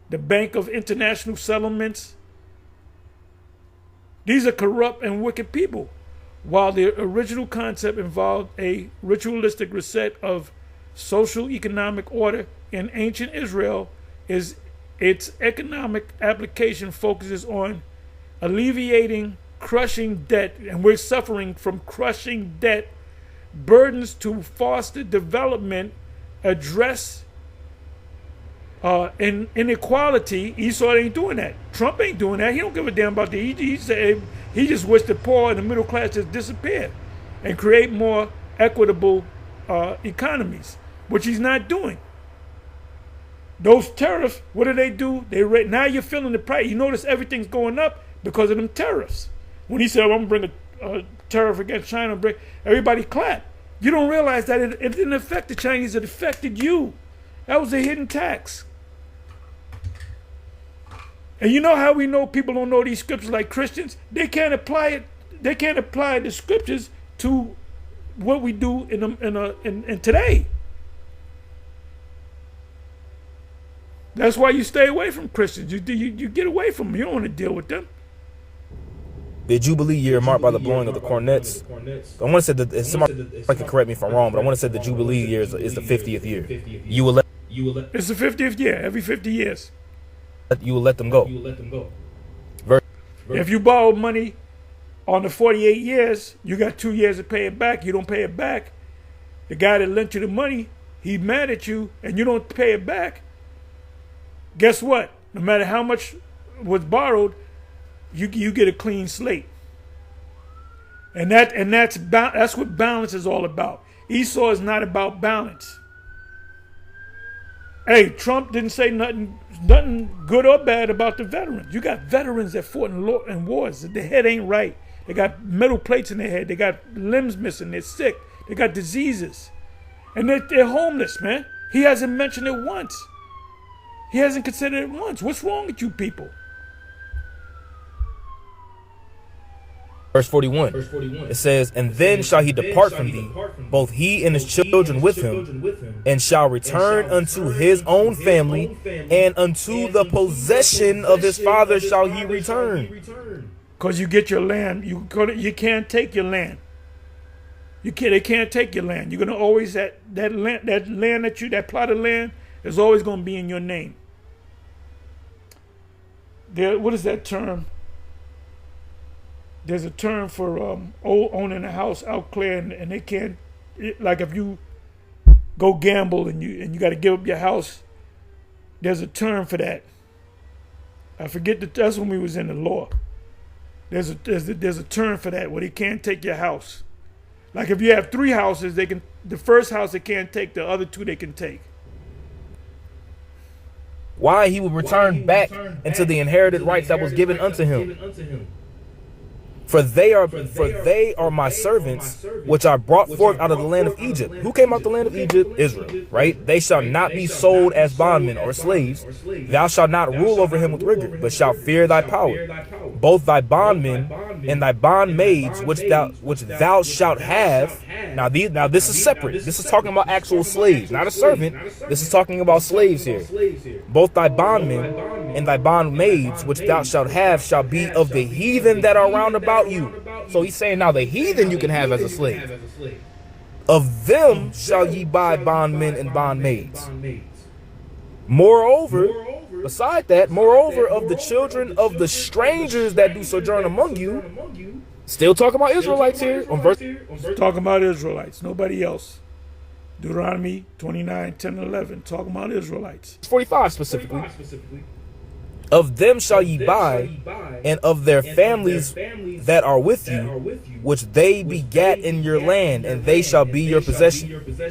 the Bank of International Settlements. These are corrupt and wicked people. While the original concept involved a ritualistic reset of social economic order in ancient Israel, its economic application focuses on alleviating crushing debt, and we're suffering from crushing debt, burdens to foster development, address inequality. Esau ain't doing that. Trump ain't doing that. He don't give a damn about the he said he just wished the poor and the middle class just disappear and create more equitable economies, which he's not doing. Those tariffs, what do? Now you're feeling the price. You notice everything's going up because of them tariffs. When he said, I'm going to bring a tariff against China, everybody clapped. You don't realize that it didn't affect the Chinese, it affected you. That was a hidden tax. And you know how we know people don't know these scriptures like Christians? They can't apply it. They can't apply the scriptures to what we do in today. That's why you stay away from Christians. You get away from them. You don't want to deal with them. The Jubilee year marked by the blowing of the cornets. I want to say that somebody can correct me if I'm wrong, but I want to say the Jubilee year is the 50th year. You will let It's the 50th year. Every 50 years. You will let them go. If you borrow money on the 48 years, you got 2 years to pay it back. You don't pay it back. The guy that lent you the money, he's mad at you, and you don't pay it back. Guess what? No matter how much was borrowed, you get a clean slate. And that's what balance is all about. Esau is not about balance. Hey, Trump didn't say nothing good or bad about the veterans. You got veterans that fought in wars. Their head ain't right. They got metal plates in their head. They got limbs missing. They're sick. They got diseases. And they're homeless, man. He hasn't mentioned it once. He hasn't considered it once. What's wrong with you people? Verse 41, it says, and then shall he depart from thee, both he and his children with him, and shall return unto his own family, and unto the possession of his father shall he return. Because you get your land, you can't take your land. They can't take your land. You're gonna always that plot of land is always gonna be in your name. What is that term? There's a term for owning a house out clear, and they can't, like if you go gamble and you got to give up your house, there's a term for that. I forget that's when we was in the law. There's a term for that where they can't take your house. Like if you have 3 houses, the first house they can't take, the other 2 they can take. Why he would return back into the inherited rights that was given unto him. For they are my servants, which I brought forth out of the land of Egypt. Who came out the land of Egypt? Israel, right? They shall not be sold as bondmen or slaves. Thou shalt not rule over him with rigor, but shalt fear thy power. Both thy bondmen and thy bondmaids, which thou shalt have. Now this is separate. This is talking about actual slaves, not a servant. This is talking about slaves here. Both thy bondmen and thy bondmaids, which thou shalt have, shall be of the heathen that are round about you. So he's saying now the heathen you can have as a slave. Of them shall ye buy bondmen and bondmaids. Moreover, beside that, moreover of the children of the strangers that do sojourn among you. Still talking about Israelites here on verse. Talking about Israelites, nobody else. Deuteronomy 29, 10, 11, talking about Israelites. 45 specifically. Of them shall ye buy, and of their families that are with you, which they begat in your land, and they shall be your possession.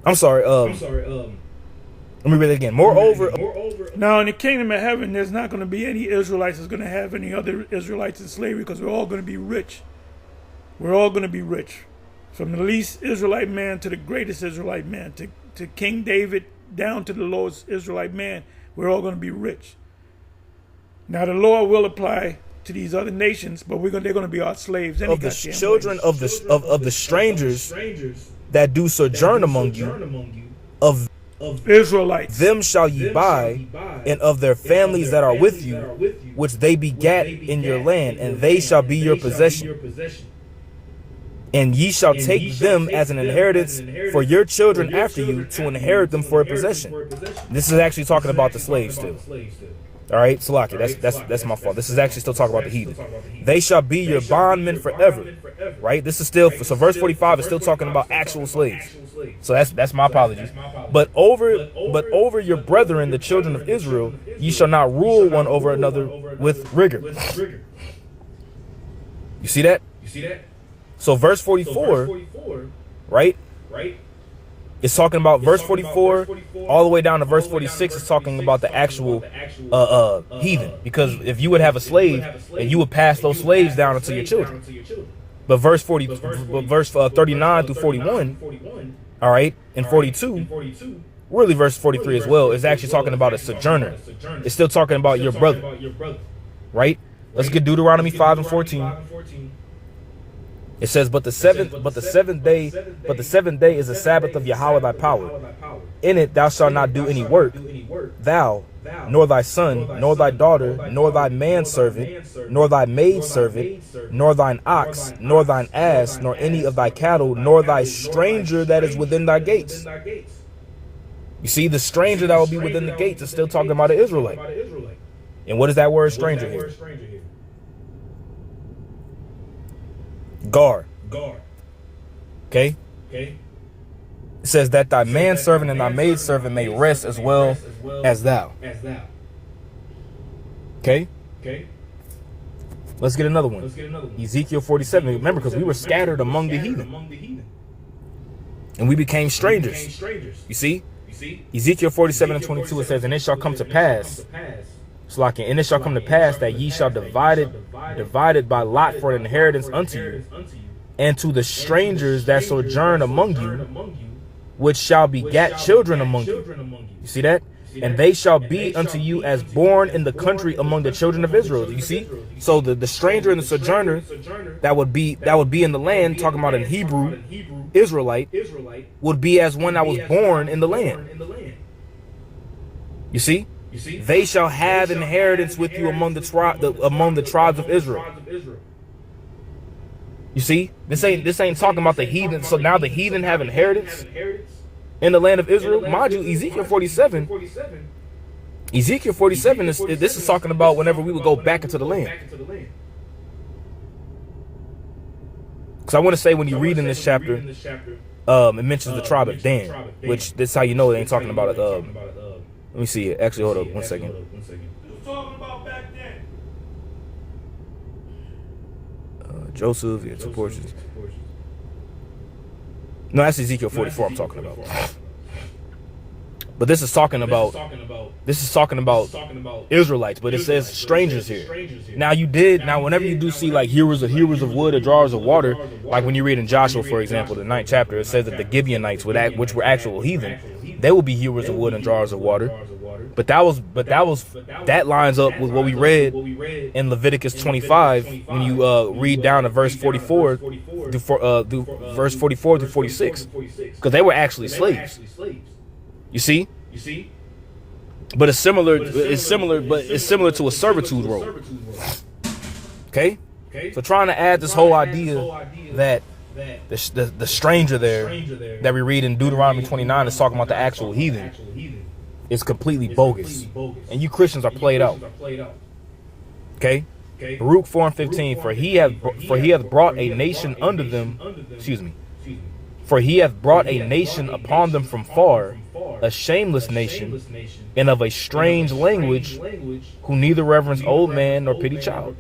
I'm sorry. Let me read it again. Moreover. Now in the kingdom of heaven, there's not going to be any Israelites that's going to have any other Israelites in slavery, because we're all going to be rich. We're all going to be rich. From the least Israelite man to the greatest Israelite man, to King David down to the lowest Israelite man, we're all going to be rich. Now the law will apply to these other nations, but they're going to be our slaves. Of the children of the strangers that do sojourn among you, of Israelites, them shall ye buy, and of their families that are with you, which they begat in your land, and they shall be your possession. And ye shall take them as an inheritance for your children after you, to inherit them for a possession. This is actually talking about the slaves too. All right, Salaki, that's my fault. This is actually still talking about the heathen. They shall be your bondmen forever. Right? This is still, so verse 45 is still talking about actual slaves. So that's my apologies. But over your brethren, the children of Israel, ye shall not rule one over another with rigor. You see that? So verse 44, right? It's talking about verse 44 all the way down to verse 46 is talking about the actual heathen. Because if you would have a slave, and you would pass those slaves down into your children. But verse 39 through 41, all right, and 42, really verse 43 as well, is actually talking about a sojourner. It's still talking about your brother, right? Let's get Deuteronomy 5 and 14. It says, but the seventh day is a Sabbath of Yahweh thy power. In it thou shalt not do any work, thou, nor thy son, nor thy daughter, nor thy manservant, nor thy maidservant, nor thine ox, nor thine ass, nor any of thy cattle, nor thy stranger that is within thy gates. You see, the stranger that will be within the gates is still talking about an Israelite. And what is that word stranger here? Gar. Okay? It says that thy manservant and thy maidservant may rest as well as thou. Okay? Let's get another one. Ezekiel 47. Remember, because we were scattered among the heathen. And we became strangers. You see? Ezekiel 47 and 22, it says, and it shall come to pass, and it shall come to pass that ye shall divide it by lot for an inheritance unto you, and to the strangers that sojourn among you, which shall begat children among you. You see that? And they shall be unto you as born in the country among the children of Israel. You see? So the stranger and the sojourner that would be in the land, talking about in Hebrew, Israelite, would be as one that was born in the land. You see? They shall have inheritance with you among the tribes of Israel. You see? This ain't talking about the heathen. So now the heathen have inheritance in the land of Israel. Mind you, Ezekiel 47 this is talking about whenever we would go back into the land. Because I want to say, when you read in this chapter, it mentions the tribe of Dan, which this is how you know it ain't talking about it. Let me see it. Actually, hold up 1 second. It was talking about back then. Joseph, yeah, 2 portions. No, that's Ezekiel 44 I'm talking about. But this is talking about Israelites, but it says strangers here. Now whenever you do see like hewers of wood or drawers of water, like when you read in Joshua, for example, the 9th chapter, it says that the Gibeonites, which were actual heathen, they will be hewers of wood and drawers of water. But that lines up with what we read in Leviticus 25 when you read down to verse 44 through verse 44 through 46, because they were actually slaves. You see? But it's similar to a servitude role. Okay? So trying to add this whole idea that the stranger there that we read in Deuteronomy 29 is talking about the actual heathen is completely bogus. And you Christians are played out. Okay? Baruch 4 and 15, for he hath brought a nation under them, for he hath brought a nation upon them from far, a shameless nation, and of a strange language, who neither reverence old man nor pity child.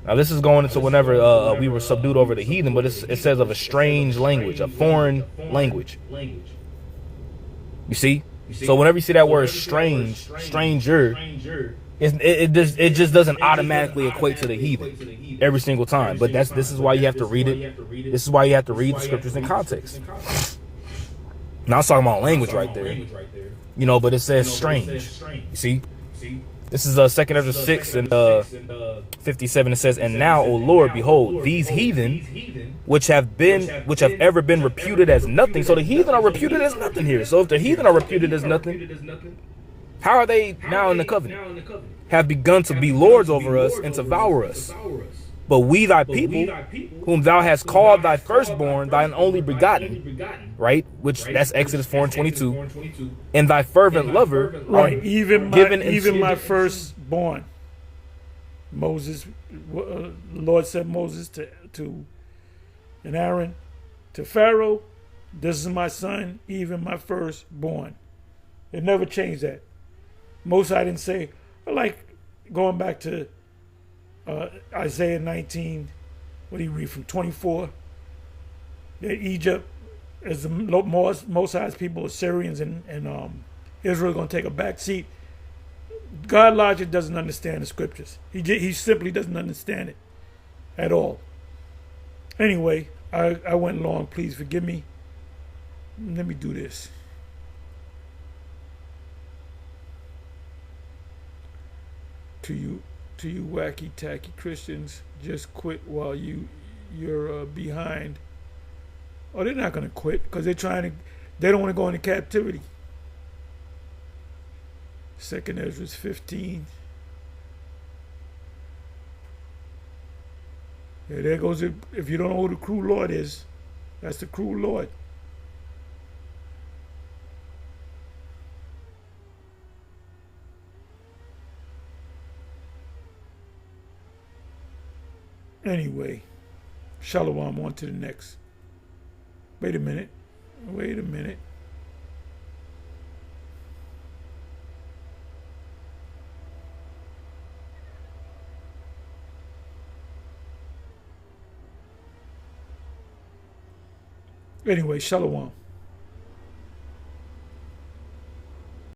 Now this is going into whenever we were subdued over the heathen, but it says of a strange language, a foreign language. You see? So whenever you see that word strange, stranger, it just doesn't automatically equate to the heathen every single time. But this is why you have to read it. This is why you have to read the scriptures in context. Now I'm talking about language right there. You know, but it says strange. You see? This is 2 Ezra 6 and 57. It says, and now, O Lord, behold, these heathen, which have ever been reputed as nothing. So the heathen are reputed as nothing here. So if the heathen are reputed as nothing, how are they now in the covenant? Have begun to be lords over us and to devour us. But we thy people, whom thou hast called thy firstborn, thine only begotten, right? Which that's Exodus 4 and 22. And thy fervent lover, right? Even my firstborn. Moses, the Lord said Moses to and Aaron to Pharaoh, this is my son, even my firstborn. It never changed that. Most I didn't say, like going back to Isaiah 19, what do you read from 24? That Egypt is the most High's people, Assyrians and Israel, going to take a back seat. God logic doesn't understand the scriptures. He simply doesn't understand it at all. Anyway, I went long. Please forgive me. Let me do this. To you wacky tacky Christians, just quit while you you're behind. Oh, they're not going to quit because they don't want to go into captivity. Second Ezra 15. Yeah, there goes it. If you don't know who the cruel Lord is, that's the cruel Lord. Anyway, Shalom, on to the next. Wait a minute. Anyway, Shalom.